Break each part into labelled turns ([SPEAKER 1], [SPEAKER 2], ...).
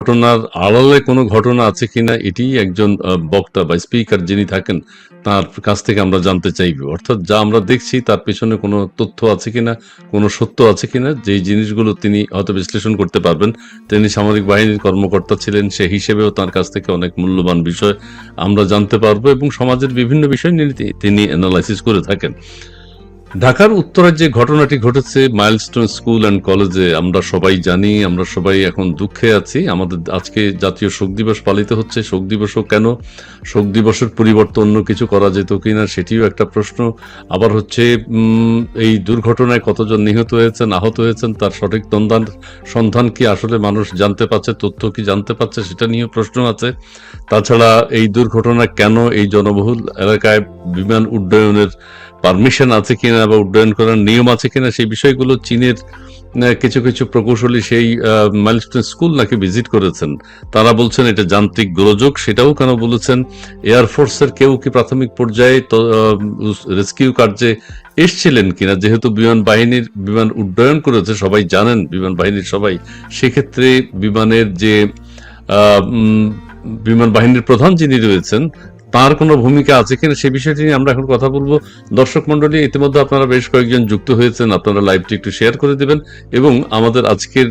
[SPEAKER 1] ঘটনার আড়ালে কোনো ঘটনা আছে কিনা এটি একজন বক্তা বা স্পিকার যিনি থাকেন তার কাছ থেকে আমরা জানতে চাইব। অর্থাৎ যা আমরা দেখছি তার পেছনে কোনো তথ্য আছে কিনা, কোনো সত্য আছে কিনা, যেই জিনিসগুলো তিনি হয়তো বিশ্লেষণ করতে পারবেন। তিনি সামরিক বাহিনীর কর্মকর্তা ছিলেন, সে হিসেবেও তার কাছ থেকে অনেক মূল্যবান বিষয় আমরা জানতে পারবো এবং সমাজের বিভিন্ন বিষয় নিয়ে তিনি অ্যানালাইসিস করে থাকেন। ঢাকার উত্তরায় যে ঘটনাটি ঘটেছে মাইলস্টোন স্কুল অ্যান্ড কলেজে, আমরা সবাই জানি, আমরা সবাই এখন দুঃখে আছি। আমাদের আজকে জাতীয় শোক দিবস পালিত হচ্ছে। শোক দিবসও কেন? শোক দিবসের পরিবর্তে অন্য কিছু করা যেত কিনা সেটিও একটা প্রশ্ন। আবার হচ্ছে এই দুর্ঘটনায় কতজন নিহত হয়েছেন, আহত হয়েছেন, তার সঠিক সন্ধান কি আসলে মানুষ জানতে পারছে, তথ্য কি জানতে পারছে, সেটা নিয়েও প্রশ্ন আছে। তাছাড়া এই দুর্ঘটনা কেন এই জনবহুল এলাকায় বিমান উড্ডয়নের পারমিশন আছে কিনা বা উড্ডয়ন করার নিয়ম আছে কিনা, সেই বিষয়গুলো চীনের কিছু কিছু প্রকৌশলী সেই মাইলস্টোন স্কুল নাকি ভিজিট করেছেন। তারা বলছেন এটা যান্ত্রিক গোলযোগ। সেটাও কেন বলেছেন? এয়ারফোর্সের কেউ কি প্রাথমিক পর্যায়ে রেস্কিউ কার্যে এসছিলেন কিনা? যেহেতু বিমান উড্ডয়ন করেছে, সবাই জানেন, বিমান বাহিনীর সবাই, সেক্ষেত্রে বিমানের যে বিমান বাহিনীর প্রধান যিনি রয়েছেন তার কোনো ভূমিকা আছে কিনা সে বিষয়টি নিয়ে আমরা এখন কথা বলবো। দর্শক মন্ডলী, ইতিমধ্যে আপনারা বেশ কয়েকজন যুক্ত হয়েছেন, আপনারা লাইভটি একটু শেয়ার করে দিবেন এবং আমাদের আজকের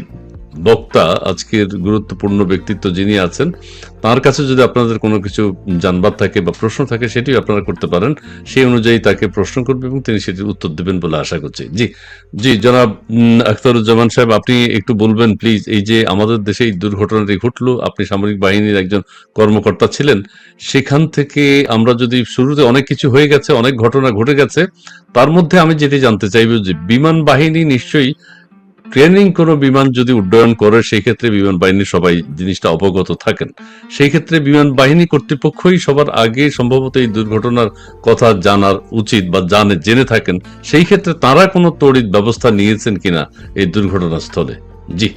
[SPEAKER 1] বক্তা, আজকের গুরুত্বপূর্ণ ব্যক্তিত্ব যিনি আছেন, তার কাছে যদি আপনাদের কোনো কিছু জানবার থাকে বা প্রশ্ন থাকে সেটিও আপনারা করতে পারেন। সেই অনুযায়ী তাকে প্রশ্ন করবে এবং তিনি সেটির উত্তর দেবেন বলে আশা করছি। জি জি, জনাব আখতারুজ্জামান সাহেব, আপনি একটু বলবেন প্লিজ, এই যে আমাদের দেশে এই দুর্ঘটনাটি ঘটলো, আপনি সামরিক বাহিনীর একজন কর্মকর্তা ছিলেন, সেখান থেকে আমরা যদি শুরুতে অনেক কিছু হয়ে গেছে, অনেক ঘটনা ঘটে গেছে, তার মধ্যে আমি যেটি জানতে চাইব যে বিমান বাহিনী নিশ্চয়ই ট্রেনিং কোনো বিমান যদি উড্ডয়ন করে সেই ক্ষেত্রে বিমান বাহিনীর সবাই জিনিসটা অবগত থাকেন। সেই ক্ষেত্রে বিমান বাহিনী কর্তৃপক্ষই সবার আগে সম্ভবত এই দুর্ঘটনার কথা জানার উচিত বা জেনে থাকেন। সেই ক্ষেত্রে তারা কোনো তড়িৎ ব্যবস্থা নিয়েছেন কিনা এই দুর্ঘটনাস্থলে? জি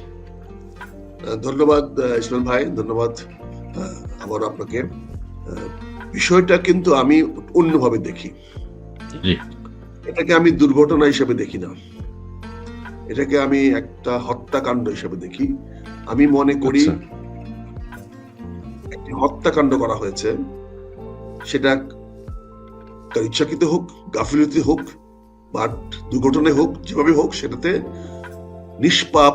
[SPEAKER 2] ধন্যবাদ ইসমাইল ভাই, ধন্যবাদ আবার আপনাকে। বিষয়টা কিন্তু আমি অন্যভাবে দেখি। এটাকে আমি দুর্ঘটনা হিসেবে দেখি না, এটাকে আমি একটা হত্যাকাণ্ড হিসেবে দেখি। আমি মনে করি একটি হত্যাকাণ্ড করা হয়েছে, সেটা ইচ্ছাকৃত হোক, গাফিলতি হোক বা দুর্ঘটনায় হোক, যেভাবে হোক, সেটাতে নিষ্পাপ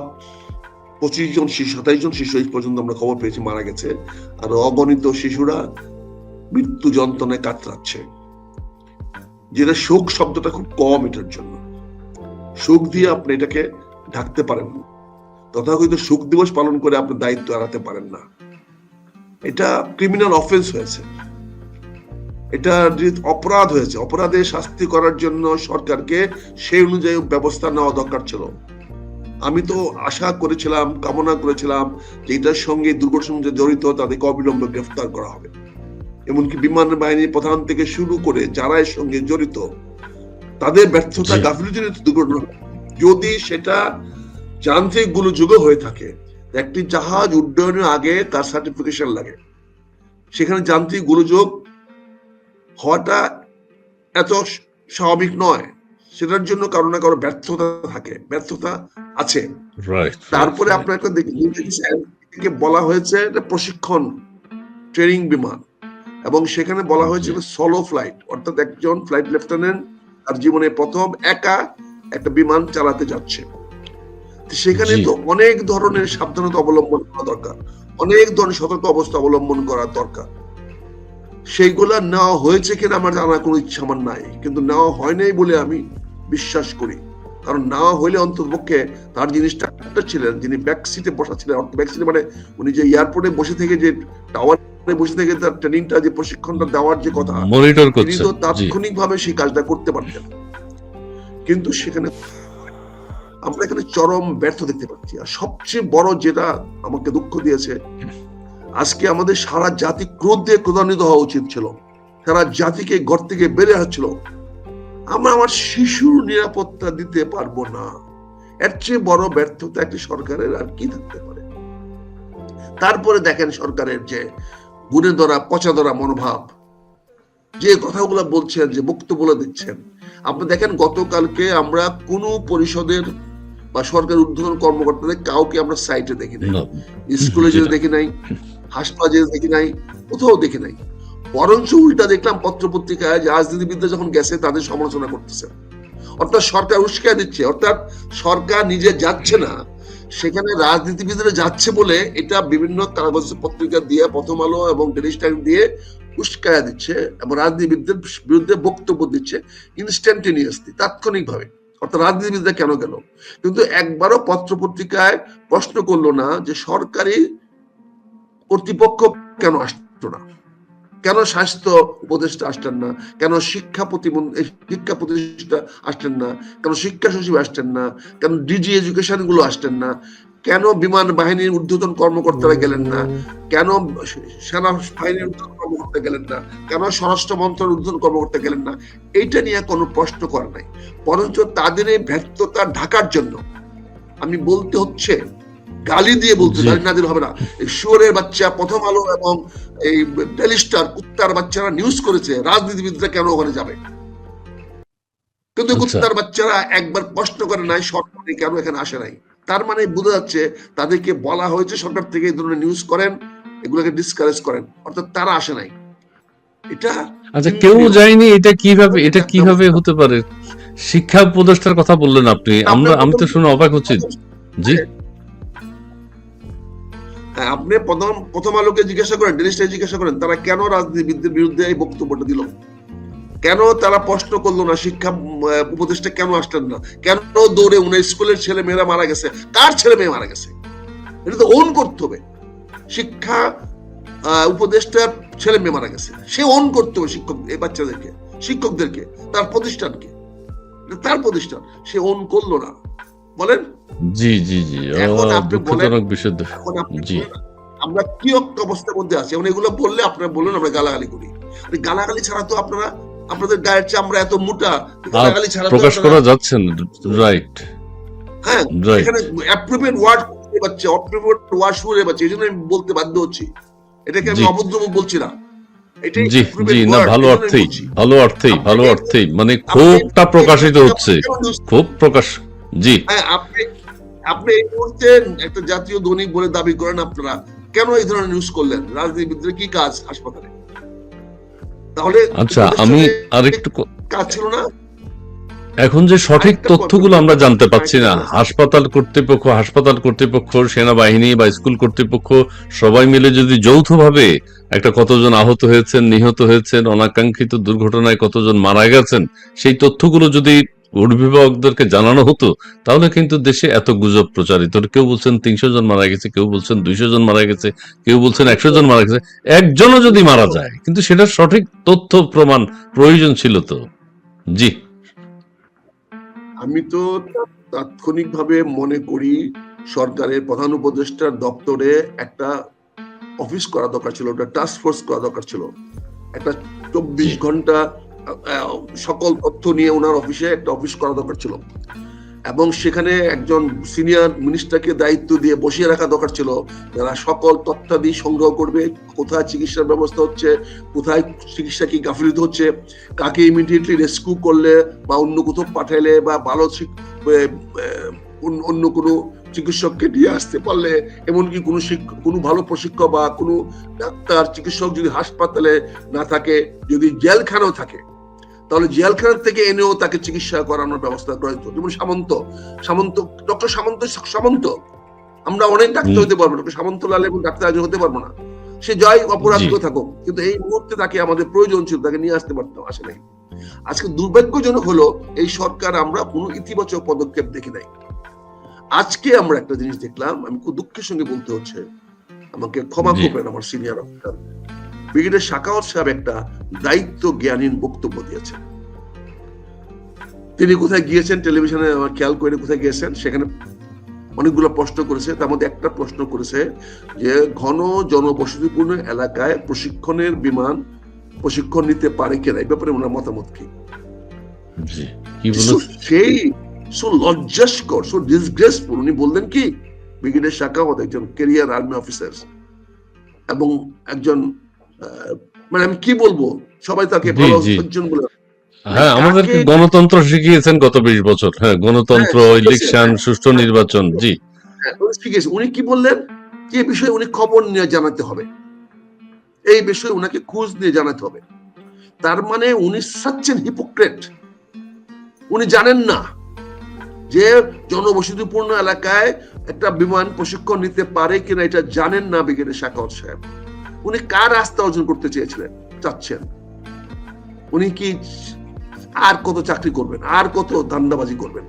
[SPEAKER 2] 25 জন শিশু, 27 জন শিশু এই পর্যন্ত আমরা খবর পেয়েছি মারা গেছে, আর অগণিত শিশুরা মৃত্যু যন্ত্রণায় কাতরাচ্ছে। যেটা শোক শব্দটা খুব কম এটার জন্য। শোক দিয়ে আপনি এটাকে ঢাকতে পারেন না, তথাকথিত শোক দিবস পালন করে আপনি দায়িত্ব এড়াতে পারেন না। এটা ক্রিমিনাল অফেন্স হয়েছে, এটা অপরাধ হয়েছে। অপরাধে শাস্তি করার জন্য সরকারকে সেই অনুযায়ী ব্যবস্থা নেওয়া দরকার ছিল। আমি তো আশা করেছিলাম, কামনা করেছিলাম যে এটার সঙ্গে দুর্ঘটনার সঙ্গে জড়িত তাদেরকে অবিলম্বে গ্রেফতার করা হবে। এমনকি বিমান বাহিনীর প্রধান থেকে শুরু করে যারা এর সঙ্গে জড়িত, তাদের ব্যর্থতা, গাফিলতির দুর্ঘটনা। যদি সেটা যান্ত্রিক গোলযোগও হয়ে থাকে, একটি জাহাজ উড্ডয়নের আগে তার সার্টিফিকেশন লাগে, সেখানে যান্ত্রিক গোলযোগ হওয়াটা এত স্বাভাবিক নয়। সেটার জন্য কারো না কারো ব্যর্থতা থাকে, ব্যর্থতা আছে। তারপরে আপনার একটা বলা হয়েছে প্রশিক্ষণ ট্রেনিং বিমান, এবং সেখানে বলা হয়েছিল সোলো ফ্লাইট, অর্থাৎ একজন ফ্লাইট লেফটেন্যান্ট তার জীবনে প্রথম একা একটা বিমান চালাতে যাচ্ছে। সেখানে তো অনেক ধরনের সাবধানতা অবলম্বন করা দরকার, অনেক ধরনের সতর্ক অবস্থা অবলম্বন করা দরকার। সেইগুলা নেওয়া হয়েছে কিনা আমার জানার কোনো ইচ্ছা আমার নাই, কিন্তু নেওয়া হয় নাই বলে আমি বিশ্বাস করি। কারণ নেওয়া হইলে অন্ততপক্ষে তার যিনি স্টার্টার ছিলেন, যিনি ব্যাক সিটে বসা ছিলেন, ব্যাক সিটে মানে উনি যে এয়ারপোর্টে বসে থেকে যে টাওয়ারে বসে থেকে তার ট্রেনিংটা, যে প্রশিক্ষণটা দেওয়ার যে কথা, তিনি তো তাৎক্ষণিকভাবে সেই কাজটা করতে পারতেন। কিন্তু সেখানে আমরা এখানে চরম ব্যর্থ দেখতে পাচ্ছি। আর সবচেয়ে বড় যেটা আমাকে দুঃখ দিয়েছে, আজকে আমাদের সারা জাতি ক্রোধ দিয়ে ক্রোধান্বিত হওয়া উচিত ছিল। সারা জাতিকে ঘর থেকে বেরিয়ে আসছিল, আমরা আমার শিশুর নিরাপত্তা দিতে পারবো না। এর চেয়ে বড় ব্যর্থতা একটি সরকারের আর কি থাকতে পারে? তারপরে দেখেন সরকারের যে গুণে ধরা পচা ধরা মনোভাব, যে কথাগুলো বলছেন, যে বক্তব্য দিচ্ছেন। আপনি দেখেন গতকালকে আমরা কোন পরিষদের বা সরকারি ঊর্ধ্বতন কর্মকর্তাদের কাউকে আমরা সাইটে দেখি নাই,
[SPEAKER 1] না,
[SPEAKER 2] স্কুলে
[SPEAKER 1] জি
[SPEAKER 2] যেতে
[SPEAKER 1] না।
[SPEAKER 2] দেখি নাই, হাসপাতালে যেতে দেখি নাই, কোথাও দেখি নাই। বরঞ্চ উল্টা দেখলাম পত্র পত্রিকায় যে রাজনীতিবিদরা যখন গেছে তাদের সমালোচনা করতেছে, অর্থাৎ সরকার উস্কায় দিচ্ছে, অর্থাৎ সরকার নিজে যাচ্ছে না, সেখানে রাজনীতিবিদরা যাচ্ছে বলে এটা বিভিন্ন কাগজ পত্রিকা দিয়ে, প্রথম আলো এবং ডেইলি স্টার দিয়ে উস্কায়া দিচ্ছে এবং রাজনীতিবিদদের বিরুদ্ধে বক্তব্য দিচ্ছে ইনস্ট্যান্টেনিয়াসলি, তাৎক্ষণিকভাবে। অর্থাৎ রাজনীতিবিদরা কেন গেল, কিন্তু একবারও পত্র পত্রিকায় প্রশ্ন করলো না যে সরকারি কর্তৃপক্ষ কেন আসতো না, কেন স্বাস্থ্য উপদেষ্টা আসতেন না, কেন শিক্ষা প্রতিষ্ঠা আসতেন না, কেন শিক্ষা সচিব আসতেন না, কেন ডিজি এডুকেশন গুলো আসতেন না, কেন বিমান বাহিনীর ঊর্ধ্বতন কর্মকর্তারা গেলেন না, কেন সেনা বাহিনীর ঊর্ধ্বতন কর্মকর্তা গেলেন না, কেন স্বরাষ্ট্র মন্ত্রণালয়ের ঊর্ধ্বতন কর্মকর্তা গেলেন না, এইটা নিয়ে কোনো প্রশ্ন করে নাই। বরঞ্চ তাদের এই ব্যর্থতা ঢাকার জন্য আমি বলতে হচ্ছে, গালি দিয়ে বলতে,
[SPEAKER 1] জি
[SPEAKER 2] গালি না দিলে হবে না, এই শুয়োরের বাচ্চা প্রথম আলো এবং এই টেলিস্টার কুত্তার বাচ্চারা নিউজ করেছে রাজনীতিবিদরা কেন ওখানে যাবে, কিন্তু
[SPEAKER 1] আচ্ছা
[SPEAKER 2] কুত্তার বাচ্চারা একবার প্রশ্ন করে নাই সরকার কেন এখানে আসে নাই। তার মানে বোঝা যাচ্ছে তাদেরকে বলা হয়েছে সরকার থেকে এই ধরনের নিউজ করেন, এগুলোকে ডিসকারেজ করেন, অর্থাৎ তারা আসে নাই। এটা
[SPEAKER 1] আচ্ছা, কেউ
[SPEAKER 2] নিন্দনীয়।
[SPEAKER 1] যায়নি, এটা কিভাবে,
[SPEAKER 2] এটা
[SPEAKER 1] এটা
[SPEAKER 2] একটা
[SPEAKER 1] কিভাবে
[SPEAKER 2] অবস্থা।
[SPEAKER 1] হতে পারে? শিক্ষা উপদেষ্টার কথা বললেন আপনি, আমি তো শুনে অবাক হচ্ছি। জি
[SPEAKER 2] হ্যাঁ, আপনি প্রথম আলোকে জিজ্ঞাসা করেন, ডেইলি স্টারে জিজ্ঞাসা করেন তারা কেন রাজনীতিবিদদের বিরুদ্ধে এই বক্তব্যটা দিল, কেন তারা প্রশ্ন করলো না শিক্ষা উপদেষ্টা কেন আসলেন না, কেন দৌড়ে উনি স্কুলের ছেলে মেয়েরা মারা গেছে, কার ছেলে মেয়ে মারা গেছে, এটা তো ওন করতে হবে। শিক্ষা উপদেষ্টার ছেলে মেয়ে মারা গেছে, সে ওন করতে হবে শিক্ষক এই বাচ্চাদেরকে, শিক্ষকদেরকে, তার প্রতিষ্ঠানকে, তার প্রতিষ্ঠান, সে ওন করলো না। বলেন
[SPEAKER 1] জি জি জি,
[SPEAKER 2] এখন আপনি বলেন,
[SPEAKER 1] দুঃখজনক বিষয়।
[SPEAKER 2] এখন আপনি
[SPEAKER 1] জি
[SPEAKER 2] বলেন আমরা কি অবস্থার মধ্যে আছি। এখন এগুলো বললে আপনারা বললেন আমরা গালাগালি করি, গালাগালি ছাড়া তো আপনারা, আপনাদের গায়ের চামড়া এত মোটা, গালাগালি ছাড়া তো
[SPEAKER 1] প্রকাশ
[SPEAKER 2] আপনারা,
[SPEAKER 1] করা যাচ্ছে না। রাইট
[SPEAKER 2] হ্যাঁ
[SPEAKER 1] রাইট।
[SPEAKER 2] এখানে অ্যাপ্রোপ্রিয়েট ওয়ার্ড পাচ্ছে, অ্যাপ্রোপ্রিয়েট ওয়ার্ড শুনে পাচ্ছে, এই জন্য আমি বলতে বাধ্য হচ্ছি। এটাকে আমি
[SPEAKER 1] জি
[SPEAKER 2] অভদ্রমুখ বলছি না, এটাই
[SPEAKER 1] জি জি,
[SPEAKER 2] অ্যাপ্রোপ্রিয়েট
[SPEAKER 1] না
[SPEAKER 2] ওয়ার্ড,
[SPEAKER 1] ভালো
[SPEAKER 2] এই জন্য আমি
[SPEAKER 1] অর্থেই,
[SPEAKER 2] বলছি।
[SPEAKER 1] ভালো অর্থেই,
[SPEAKER 2] আপনি
[SPEAKER 1] ভালো অর্থেই, মানে
[SPEAKER 2] আপনি
[SPEAKER 1] ক্ষোভটা প্রকাশিত হচ্ছে, ক্ষোভ প্রকাশ। জি
[SPEAKER 2] হ্যাঁ আপনি আপনি এই মুহূর্তে একটা জাতীয় দৈনিক বলে দাবি করেন, আপনারা কেন এই ধরনের নিউজ করলেন? রাজনীতিবিদদের কি কাজ হাসপাতালে? তাহলে
[SPEAKER 1] আচ্ছা, আমি
[SPEAKER 2] উপদেষ্টাদের
[SPEAKER 1] আরেকটু
[SPEAKER 2] কাজ ছিল না?
[SPEAKER 1] এখন যে সঠিক
[SPEAKER 2] আরেকটা
[SPEAKER 1] তথ্যগুলো আমরা জানতে পাচ্ছি না,
[SPEAKER 2] আরেকটা
[SPEAKER 1] হাসপাতাল কর্তৃপক্ষ, সেনাবাহিনী বা স্কুল কর্তৃপক্ষ সবাই মিলে যদি যৌথভাবে একটা কতজন আহত হয়েছেন, নিহত হয়েছেন, অনাকাঙ্ক্ষিত দুর্ঘটনায় কতজন মারা গেছেন, সেই তথ্যগুলো যদি অভিভাবকদেরকে জানানো হতো, তাহলে কিন্তু দেশে এত গুজব প্রচারিত হতো। কেউ বলছেন 300 জন মারা গেছে, কেউ বলছেন 200 জন মারা গেছে, কেউ বলছেন 100 জন মারা গেছে। একজনও যদি মারা যায়, কিন্তু সেটার সঠিক তথ্য প্রমাণ প্রয়োজন ছিল তো। জি
[SPEAKER 2] আমি তো তাৎক্ষণিকভাবে মনে করি সরকারের প্রধান উপদেষ্টার দপ্তরে একটা অফিস করা দরকার ছিল, একটা টাস্ক ফোর্স করা দরকার ছিল, একটা 24 ঘন্টা সকল তথ্য নিয়ে ওনার অফিসে একটা অফিস করা দরকার ছিল, এবং সেখানে একজন সিনিয়র মিনিস্টারকে দায়িত্ব দিয়ে বসিয়ে রাখা দরকার ছিল, যারা সকল তথ্যাদি সংগ্রহ করবে, কোথায় চিকিৎসার ব্যবস্থা হচ্ছে, কোথায় চিকিৎসা কি গাফিলতি হচ্ছে, কাকে ইমিডিয়েটলি রেস্কিউ করলে বা অন্য কোথাও পাঠাইলে বা ভালো অন্য কোনো চিকিৎসককে দিয়ে আসতে পারলে, এমনকি কোনো ভালো প্রশিক্ষক বা কোনো ডাক্তার চিকিৎসক যদি হাসপাতালে না থাকে, যদি জেলখানাও থাকে, তাহলে জেলখানা থেকে এনেও তাকে চিকিৎসা করানোর ব্যবস্থা করা হতো। যেমন ডক্টর সামন্ত, আমরা অনেক ডাক্তার হতে পারবো, ডক্টর সামন্তলাল এবং ডাক্তার একজন হতে পারবো না, সে জয় অপরাধ থাকুক, কিন্তু এই মুহূর্তে তাকে আমাদের প্রয়োজন ছিল, তাকে নিয়ে আসতে পারতাম, আসে নাই। আজকে দুর্ভাগ্যজনক হলো এই সরকার আমরা কোনো ইতিবাচক পদক্ষেপ দেখি নাই। আজকে আমরা একটা জিনিস দেখলাম, আমি খুব দুঃখের সঙ্গে বলতে হচ্ছে, আমাকে ক্ষমা করবেন আমার সিনিয়র অফিসার, ব্রিগেডিয়ার সাখাওয়াত সাহেব একটা দায়িত্ব জ্ঞানীন বক্তব্য দিয়েছেন। তিনি কোথায় গিয়েছেন, টেলিভিশনে আমার খেয়াল করে কোথায় গিয়েছেন, সেখানে অনেকগুলো প্রশ্ন করেছে, তার মধ্যে একটা প্রশ্ন করেছে যে ঘন জনবসতিপূর্ণ এলাকায় প্রশিক্ষণের বিমান প্রশিক্ষণ নিতে পারে কিনা, এই ব্যাপারে ওনার মতামত কি? সেই লজ্জাস্কর, ডিসগ্রেসফুল। উনি বললেন কি, ব্রিগেডিয়ার সাখাওয়াত একজন ক্যারিয়ার আর্মি অফিসার এবং একজন, মানে আমি কি বলবো, সবাই তাকে ভালো সজ্জন বলে, মানে
[SPEAKER 1] হ্যাঁ,
[SPEAKER 2] কাকে
[SPEAKER 1] আমাদেরকে গণতন্ত্র শিখিয়েছেন গত 20 বছর। হ্যাঁ, গণতন্ত্র,
[SPEAKER 2] শিখেছে,
[SPEAKER 1] ইলেকশন,
[SPEAKER 2] হ্যাঁ,
[SPEAKER 1] সুষ্ঠু নির্বাচন। জি।
[SPEAKER 2] হ্যাঁ, উনি শিখেছে। উনি কি বললেন যে এই বিষয়ে উনি খবর নিয়ে জানাতে হবে, এই বিষয়ে উনাকে খোঁজ নিয়ে জানাতে হবে। তার মানে উনি সাচ্ছেন হিপোক্রেট। উনি জানেন না যে জনবসতিপূর্ণ এলাকায় একটা বিমান প্রশিক্ষণ নিতে পারে কিনা, এটা জানেন না ব্রিগেডিয়ার সাখাওয়াত সাহেব। উনি কার আস্থা অর্জন করতে চাচ্ছেন? উনি কি আর কত চাকরি করবেন, আর কত ধান্দাবাজি করবেন?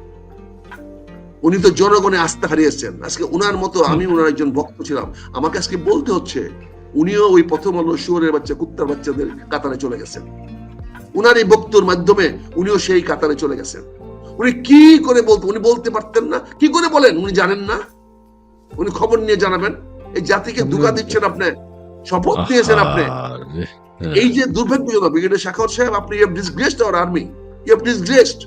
[SPEAKER 2] উনি তো জনগণের আস্থা হারিয়েছেন। আজকে উনার মতো, আমি উনার একজন ভক্ত ছিলাম, আমাকে আজকে বলতে হচ্ছে উনিও ওই প্রথম আলো শুয়োরের বাচ্চা, কুত্তার বাচ্চাদের কাতারে চলে গেছেন। উনার এই বক্তব্যের মাধ্যমে উনিও সেই কাতারে চলে গেছেন। উনি কি করে বলতো? উনি বলতে পারতেন না? কি করে বলেন? উনি জানেন না? উনি খবর নিয়ে জানাবেন? এই জাতিকে ধোঁকা দিচ্ছেন আপনি, শপথ নিয়েছেন আপনি।
[SPEAKER 1] আহারে!
[SPEAKER 2] এই
[SPEAKER 1] হ্যাঁ,
[SPEAKER 2] যে দুর্ভাগ্যজনক, ব্রিগেডিয়ার সাখাওয়াত সাহেব, আপনি you have disgraced our army, you have disgraced.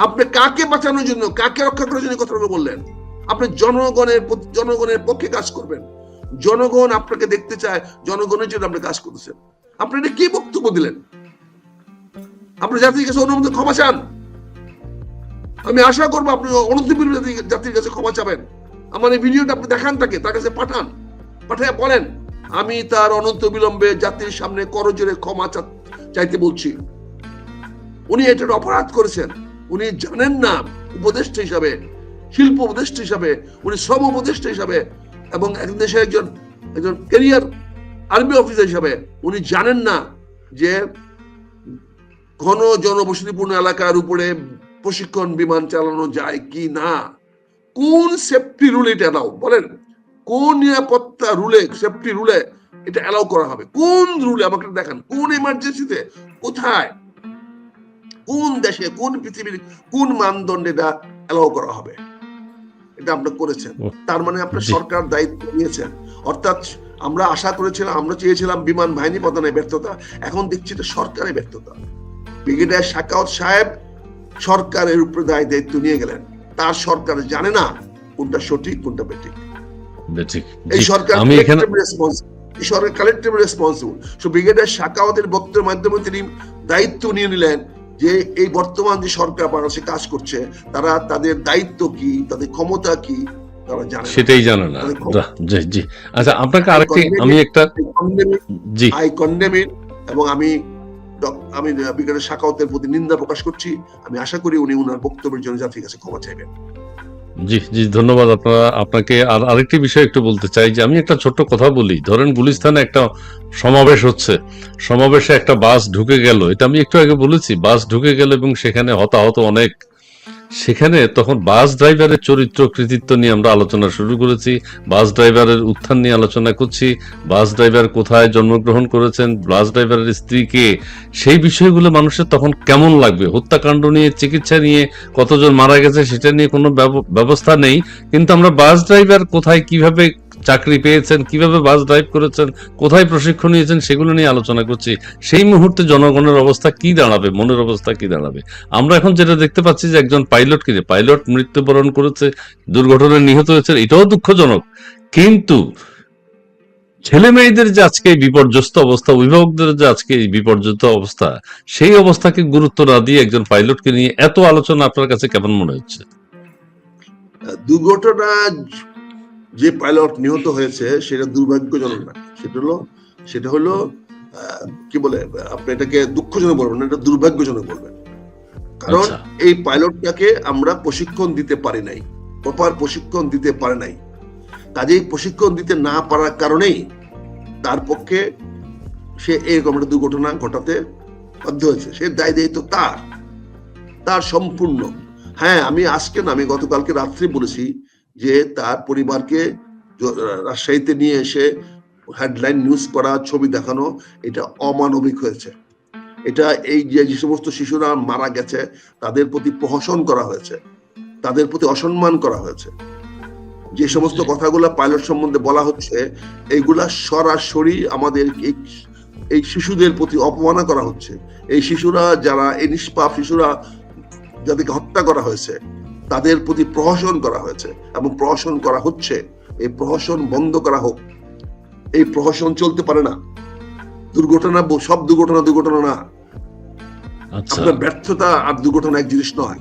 [SPEAKER 2] আপনি কাকে বাঁচানোর জন্য, কাকে রক্ষা করার জন্য কথাগুলো বললেন? আপনি জনগণের পক্ষে কাজ করবেন। জনগণ আপনাকে দেখতে চায়, জনগণের জন্য আপনি কাজ করতেছেন। আপনি এটা কি বক্তব্য দিলেন? আপনি জাতির কাছে অনুমতি ক্ষমা চান। আমি আশা করবো আপনি অনন্তবিলম্বে জাতির কাছে ক্ষমা চাবেন। আমার এই ভিডিওটা আপনি দেখান, তার কাছে পাঠান, পাঠিয়ে বলেন আমি তার অনন্ত বিলম্বে জাতির সামনে করজোরে ক্ষমা চাইতে বলছি। উনি এটার অপরাধ করেছেন। উনি জানেন না, উপদেষ্টা হিসাবে, শিল্প উপদেষ্টা হিসাবে, উনি শ্রম উপদেষ্টা হিসাবে এবং দেশের একজন ক্যারিয়ার আর্মি অফিসার হিসাবে উনি জানেন না যে ঘন জনবসতিপূর্ণ এলাকার উপরে প্রশিক্ষণ বিমান চালানো যায় কি না। কোন সেফটি রুলে এটা এলাও বলেন? কোন নিরাপত্তা রুলে, সেফটি রুলে এটা এলাও করা হবে? কোন রুলে আমাকে দেখান। কোন এমার্জেন্সিতে, কোথায়, কোন দেশে, কোন পৃথিবীর কোন মানদণ্ডে এটা এলাও করা হবে? এটা আপনি করেছেন। তার মানে আপনার
[SPEAKER 1] জি।
[SPEAKER 2] সরকার দায়িত্ব নিয়েছেন। অর্থাৎ আমরা আশা করেছিলাম, আমরা চেয়েছিলাম বিমান বাহিনী প্রধানের ব্যর্থতা, এখন দেখছি এটা সরকারের ব্যর্থতা। ব্রিগেডিয়ার সাখাওয়াত সাহেব সরকারের উপরে দায়িত্ব নিয়ে গেলেন। তার সরকার জানে না কোনটা সঠিক, কোনটা বেঠিক।
[SPEAKER 1] ঠিক।
[SPEAKER 2] এই
[SPEAKER 1] জি,
[SPEAKER 2] সরকার
[SPEAKER 1] আমি এখানে
[SPEAKER 2] কালেক্টিভ রেসপন্সিবল। সো ব্রিগেডিয়ার সাখাওয়াতের বক্তব্যের মাধ্যমে তিনি দায়িত্ব নিয়ে নিলেন যে এই বর্তমান যে সরকার বাংলাদেশে কাজ করছে, তারা তাদের দায়িত্ব কি, তাদের ক্ষমতা কি তারা জানে না।
[SPEAKER 1] সেটাই জানে না। জি, জি। আচ্ছা, আপনাকে আরেকটি, আমি একটা, জি,
[SPEAKER 2] আই কন্ডেম ইট, এবং আমি ব্রিগেডিয়ার সাখাওয়াতের প্রতি নিন্দা প্রকাশ করছি। আমি আশা করি উনি উনার বক্তব্যের জন্য জাতির কাছে ক্ষমা চাইবেন।
[SPEAKER 1] জি, জি, ধন্যবাদ আপনাকে। আর আরেকটি বিষয় একটু বলতে চাই যে আমি একটা ছোট্ট কথা বলি। ধরেন গুলিস্তানে একটা সমাবেশ হচ্ছে, সমাবেশে একটা বাস ঢুকে গেল, এটা আমি একটু আগে বলেছি, বাস ঢুকে গেল এবং সেখানে হতাহত অনেক। সেখানে তখন বাস ড্রাইভারের চরিত্র কৃতিত্ব নিয়ে আমরা আলোচনা শুরু করেছি, বাস ড্রাইভারের উত্থান নিয়ে আলোচনা করছি, বাস ড্রাইভার কোথায় জন্মগ্রহণ করেছেন, বাস ড্রাইভারের স্ত্রীকে, সেই বিষয়গুলো মানুষের তখন কেমন লাগবে? হত্যাকাণ্ড নিয়ে, চিকিৎসা নিয়ে, কতজন মারা গেছে সেটা নিয়ে কোনো ব্যবস্থা নেই, কিন্তু আমরা বাস ড্রাইভার কোথায়, কিভাবে চাকরি পেয়েছেন, কিভাবে বাস ড্রাইভ করেছেন, কোথায় প্রশিক্ষণ নিয়েছেন, সেগুলো নিয়ে আলোচনা করছি। সেই মুহূর্তে জনগণের অবস্থা কি দাঁড়াবে, মনের অবস্থা কি দাঁড়াবে? আমরা এখন যেটা দেখতে পাচ্ছি যে একজন পাইলট মৃত্যুবরণ করেছে, দুর্ঘটনায় নিহত হয়েছে, এটাও দুঃখজনক। কিন্তু ছেলে মেয়েদের যে আজকে এই বিপর্যস্ত অবস্থা, অভিভাবকদের যে আজকে এই বিপর্যস্ত অবস্থা, সেই অবস্থাকে গুরুত্ব না দিয়ে একজন পাইলটকে নিয়ে এত আলোচনা আপনার কাছে কেমন মনে হচ্ছে?
[SPEAKER 2] দুর্ঘটনা যে পাইলট নিহত হয়েছে সেটা দুর্ভাগ্যজনক না, সেটা হলো কি বলে, আপনি এটাকে দুঃখজনক বলবেন না, এটা দুর্ভাগ্যজনক বলবেন। কারণ এই পাইলটটাকে আমরা প্রশিক্ষণ দিতে পারি নাই, প্রপার প্রশিক্ষণ দিতে পারে নাই। কাজেই প্রশিক্ষণ দিতে না পারার কারণেই তার পক্ষে সে এরকম একটা দুর্ঘটনা ঘটাতে বাধ্য হয়েছে। সে দায়িত্ব তার সম্পূর্ণ। হ্যাঁ, আমি আজকে না, আমি গতকালকে রাত্রে বলেছি যে তার পরিবারকে রাজশাহীতে নিয়ে এসে হেডলাইন নিউজ করা, ছবি দেখানো, এটা অমানবিক হয়েছে। এটা এই যে সমস্ত শিশুরা মারা গেছে তাদের প্রতি প্রহসন করা হয়েছে, তাদের প্রতি অসম্মান করা হয়েছে। যে সমস্ত কথাগুলো পাইলট সম্বন্ধে বলা হচ্ছে, এইগুলা সরাসরি আমাদের এই শিশুদের প্রতি অপমাননা করা হচ্ছে। এই শিশুরা যারা, এই নিষ্পাপ শিশুরা যাদেরকে হত্যা করা হয়েছে, তাদের প্রতি প্রহসন করা হয়েছে এবং প্রহসন করা হচ্ছে। এই প্রহসন বন্ধ করা হোক। এই প্রহসন চলতে পারে না। দুর্ঘটনা, সব দুর্ঘটনা না।
[SPEAKER 1] আচ্ছা।
[SPEAKER 2] আপনার ব্যর্থতা আর দুর্ঘটনা এক জিনিস নয়।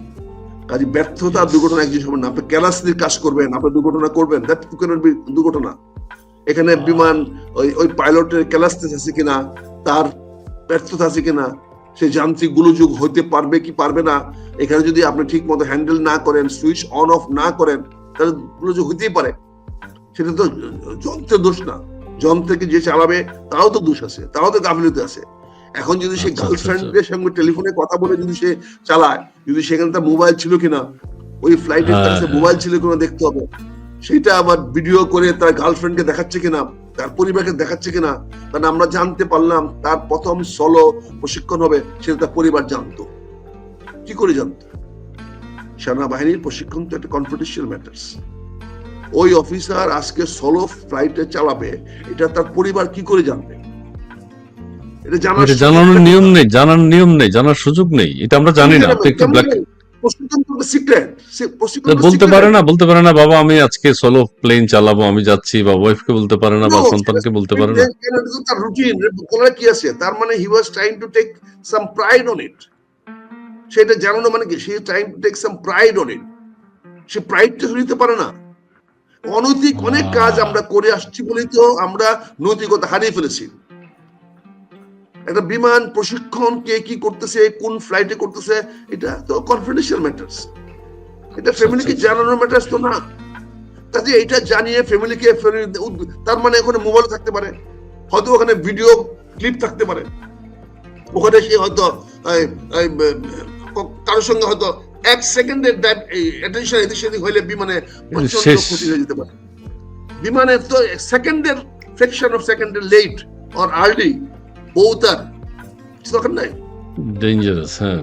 [SPEAKER 2] কাজে ব্যর্থতা আর দুর্ঘটনা এক জিনিস হবে না। আপনি কেলাসলি কাজ করবেন, আপনি দুর্ঘটনা করবেন, দ্যাট ক্যানট বি দুর্ঘটনা। এখানে বিমান ওই পাইলটের কেলাসনেস আছে কিনা, তার ব্যর্থতা আছে কিনা, সে যান্ত্রিক গোলযোগ হইতে পারবে কি পারবে না, এখানে যদি আপনি ঠিক মতো হ্যান্ডেল না করেন, সুইচ অন অফ না করেন, তাহলে গোলযোগ হইতেই পারে। সেটা তো যন্ত্রের দোষ না, যন্ত্রকে যে চালাবে তারও তো দোষ আছে, তারও তো গাফিলতি আছে। এখন যদি সে গার্লফ্রেন্ডের সঙ্গে টেলিফোনে কথা বলে যদি সে চালায়, যদি সেখানে তার মোবাইল ছিল কিনা, ওই ফ্লাইটের কাছে মোবাইল ছিল কিনা দেখতে হবে, সেটা আবার ভিডিও করে তার গার্লফ্রেন্ডকে দেখাচ্ছে কিনা, তার পরিবারকে দেখাচ্ছে কিনা। কারণ আমরা জানতে পারলাম তার প্রথম সলো প্রশিক্ষণ হবে, সেটা তার পরিবার জানতো। কি করে জানতো? সেনাবাহিনীর প্রশিক্ষণ তো একটা কনফিডেন্সিয়াল ম্যাটার্স। ওই অফিসার আজকে সলো ফ্লাইটে চালাবে, এটা তার পরিবার কি করে জানবে? এটা
[SPEAKER 1] জানানোর নিয়ম নেই, জানার সুযোগ নেই, এটা আমরা জানি না। আপনি একটু বলতে পারে না বাবা আমি আজকে সোলো প্লেন চালাবো, আমি যাচ্ছি, বা ওয়াইফকে বলতে পারে না, বা সন্তানকে বলতে পারে না।
[SPEAKER 2] তার রুটিন কি আছে, তার মানে he was trying to take some pride on it. সেটা জানানো মানে কি, সে trying to take some pride on it. সে প্রাইডটা নিতে পারে না। অনৈতিক অনেক কাজ আমরা করে আসছি বলেই তো আমরা নৈতিকতা হারিয়ে ফেলেছি। একটা বিমান প্রশিক্ষণ কে কি করতেছে, কোন ফ্লাইটে করতেছে, এটা তো কনফিডেন্সিয়াল ম্যাটার্স। এটা ফ্যামিলিকে জানানোর ম্যাটার্স তো না। কাজে এটা জানিয়ে ফ্যামিলিকে, তার মানে ওখানে মোবাইল থাকতে পারে, হয়তো ওখানে ভিডিও ক্লিপ থাকতে পারে, ওখানে সে হয়তো কারোর সঙ্গে হয়তো এক সেকেন্ডের অ্যাটেনশন এদিক সেদিক হইলে বিমানে প্রচন্ড ক্ষতি হয়ে যেতে পারে। বিমানে তো সেকেন্ডের ফ্র্যাকশন অফ সেকেন্ডের late or early both are দরকার নাই,
[SPEAKER 1] ডেঞ্জারাস। হ্যাঁ,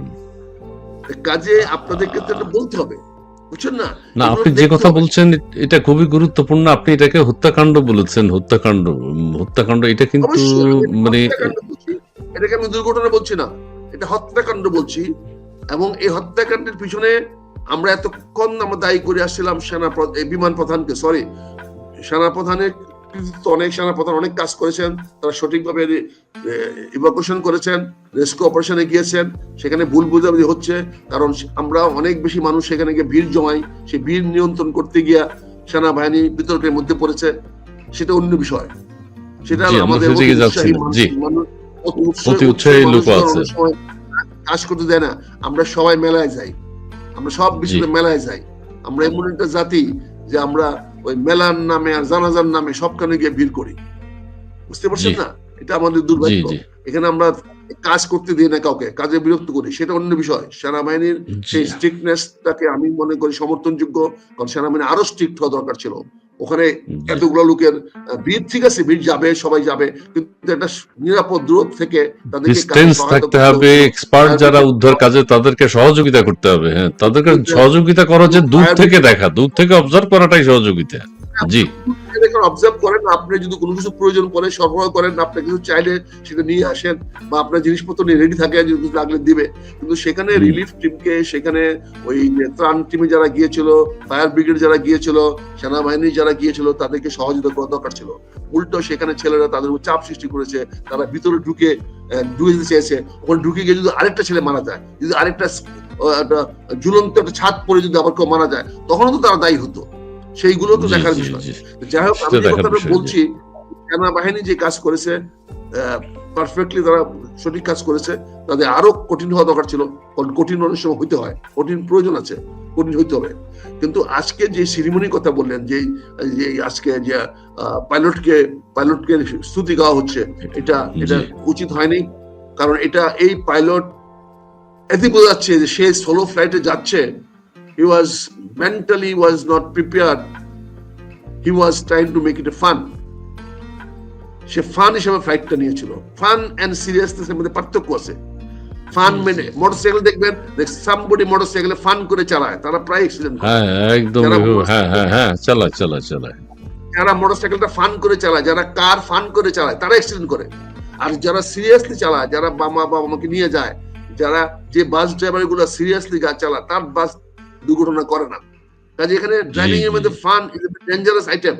[SPEAKER 2] কাজে আপনাদেরকে তো এটা বলতে হবে, বুঝছেন না?
[SPEAKER 1] না, আপনি যে কথা বলছেন এটা খুবই গুরুত্বপূর্ণ। আপনি এটাকে হত্যাকাণ্ড বলেছেন, হত্যাকাণ্ড এটা কিন্তু মানে
[SPEAKER 2] এটাকে আমি দুর্ঘটনা বলছি না, এটা হত্যাকাণ্ড বলছি। এবং এই হত্যাকাণ্ডের পিছনে আমরা এতক্ষণ আমরা দায়ী করে আসছিলাম বিমান প্রধানকে, সরি সেনাপ্রধানের অনেক সেনাপ্রধান অনেক কাজ করেছেন, তারা সঠিকভাবে ইভাকুয়েশন করেছেন, রেস্কিউ অপারেশনে গিয়েছেন, সেখানে ভুল বুঝাবুঝি হচ্ছে, কারণ আমরা অনেক বেশি মানুষ সেখানে গিয়ে ভিড় জমাই, সেই ভিড় নিয়ন্ত্রণ করতে গিয়া সেনাবাহিনী বিতর্কের মধ্যে পড়েছে, সেটা অন্য বিষয়। সেটা আমাদের কাজ করতে দেয় না। আমরা সবাই মেলায় যাই, আমরা সব বিষয়ে মেলায় যাই। আমরা এমন একটা জাতি যে আমরা ওই মেলার নামে আর জানাজার নামে সবখানে গিয়ে ভিড় করি, বুঝতে পারছেন না? এটা আমাদের দুর্ভাগ্য। এখানে আমরা কাজ করতে দিই না কাউকে, কাজে বিরক্ত করি, সেটা অন্য বিষয়। সেনাবাহিনীর সেই স্ট্রিক্টনেসটাকে আমি মনে করি সমর্থনযোগ্য, কারণ সেনাবাহিনী আরো স্ট্রিক্ট হওয়া দরকার ছিল। ওখানে এতগুলো লোকের ভিড়, ঠিক আছে ভিড় যাবে, সবাই যাবে, কিন্তু একটা নিরাপদ দূরত্ব থেকে তাদেরকে
[SPEAKER 1] থাকতে হবে। এক্সপার্ট যারা উদ্ধার কাজে, তাদেরকে সহযোগিতা করতে হবে। হ্যাঁ, তাদেরকে সহযোগিতা করা, যে দূর থেকে দেখা, দূর থেকে অবজার্ভ করাটাই সহযোগিতা। জি,
[SPEAKER 2] অবজার্ভ করেন, আপনি যদি কোনো কিছু প্রয়োজন পড়ে সরবরাহ করেন, আপনি কিছু চাইলে সেটা নিয়ে আসেন, বা আপনার জিনিসপত্র নিয়ে রেডি থাকে, যদি লাগলে দিবে। কিন্তু সেখানে রিলিফ টিমকে, সেখানে ওই ত্রাণ টিমে যারা গিয়েছিল, ফায়ার ব্রিগেড যারা গিয়েছিল, সেনাবাহিনী যারা গিয়েছিল, তাদেরকে সহযোগিতা করা দরকার ছিল। উল্টো সেখানে ছেলেরা তাদের উপর চাপ সৃষ্টি করেছে, তারা ভিতরে ঢুকে যেতে চেয়েছে। ওখানে ঢুকে গিয়ে যদি আরেকটা ছেলে মারা যায়, যদি আরেকটা ঝুলন্ত একটা ছাদ পরে যদি আবার কেউ মারা যায়, তখনও তো তারা দায়ী হতো। সেইগুলো তো দেখার বিষয়। যাই হোক, আমি যে কথাটা বলছি, সেনাবাহিনী যে কাজ করেছে পারফেক্টলি, তারা সঠিক কাজ করেছে। তাদের আরো কঠিন হওয়া দরকার ছিল, কারণ কঠিন অনেক সময় হইতে হয়, কঠিন প্রয়োজন আছে, কঠিন হইতে হবে। কিন্তু আজকে যে সেরিমনির কথা বললেন, যে আজকে যে পাইলটকে স্তুতি গাওয়া হচ্ছে, এটা উচিত হয়নি। কারণ এটা এই পাইলট এতে বোঝা যাচ্ছে যে সে সোলো ফ্লাইটে যাচ্ছে, he was mentally was not prepared, he was trying to make it a fun. Say fun হিসেবে ফ্লাইটটা নিয়েছিল। ফান এন্ড সিরিয়াসনেস এর মধ্যে পার্থক্য আছে। ফান মানে মোটরসাইকেল দেখবেন, সামবডি মোটরসাইকেলে ফান করে চালায়, তারা প্রায় অ্যাক্সিডেন্ট করে।
[SPEAKER 1] হ্যাঁ, একদম। হ্যাঁ, চালায়।
[SPEAKER 2] যারা মোটরসাইকেলটা ফান করে চালায়, যারা কার ফান করে চালায়, তারা অ্যাক্সিডেন্ট করে। আর যারা সিরিয়াসলি চালায়, যারা বাবা-মাকে নিয়ে যায়, যারা যে বাস ড্রাইভার গুলো সিরিয়াসলি চালায়, তার বাস দুর্ঘটনা করে না। কাজে এখানে ড্রাইভিং এর মধ্যে fun is a dangerous item.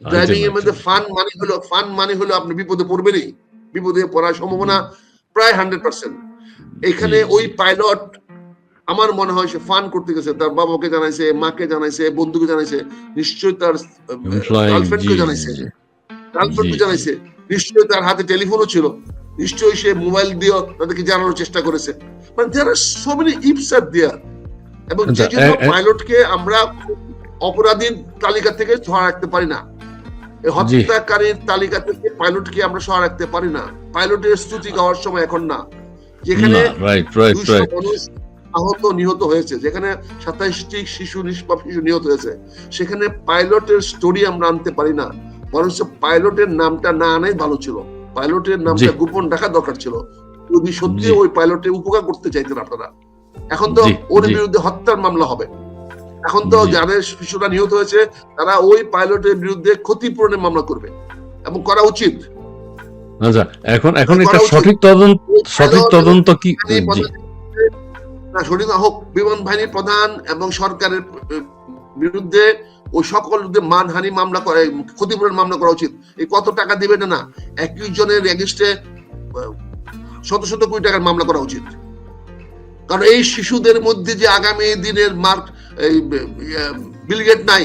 [SPEAKER 2] Driving এর মধ্যে ফান মানে হলো আপনি বিপদে পড়বেনই, বিপদে পড়ার সম্ভাবনা প্রায় 100%। এখানে ওই পাইলট আমার মনে হয় সে ফান করতে গেছে, তার বাবাকে জানাইছে, মাকে জানাইছে, বন্ধুকে জানাইছে, নিশ্চয়ই তার গার্লফ্রেন্ডকে জানাইছে, গার্লফ্রেন্ডকে জানাইছে, নিশ্চয়ই তার হাতে টেলিফোনও ছিল, নিশ্চয়ই সে মোবাইল দিয়ে তাদেরকে জানানোর চেষ্টা করেছে। মানে দেয়ার আর সো মেনি ইফস আর দেয়ার। এবং যে জন্য পাইলটকে আমরা অপরাধীর তালিকা থেকে সরা রাখতে পারি না, হত্যাকারীর তালিকা থেকে পাইলটকে আমরা সরা রাখতে পারি না। পাইলটের স্তুতি গাওয়ার সময় এখন না, যেখানে 200 মানুষ আহত নিহত হয়েছে, যেখানে 27টি শিশু, নিষ্পাপ শিশু নিহত হয়েছে, সেখানে পাইলটের স্টোরি আমরা আনতে পারি না, বরঞ্চ পাইলটের নামটা না আনাই ভালো ছিল। পাইলটের নামটা গোপন রাখা দরকার ছিল, যদি সত্যি ওই পাইলটের উপকার করতে চাইতেন আপনারা। এখন তো ওর বিরুদ্ধে হত্যার মামলা হবে, এখন তো যাদের শিশুরা নিহত হয়েছে তারা ওই পাইলটের বিরুদ্ধে ক্ষতিপূরণের মামলা করবে, এবং করা উচিত।
[SPEAKER 1] আচ্ছা, এখন এটা সঠিক তদন্ত কি
[SPEAKER 2] সঠিক না হোক, বিমান বাহিনীর প্রধান এবং সরকারের বিরুদ্ধে ওই সকল মানহানি মামলা করে, ক্ষতিপূরণ মামলা করা উচিত। এই কত টাকা দিবে না, 21 জনের এগেইনস্টে শত শত কোটি টাকার মামলা করা উচিত। কারণ এই শিশুদের মধ্যে যে আগামী দিনের মার্ক বিল গেট নাই,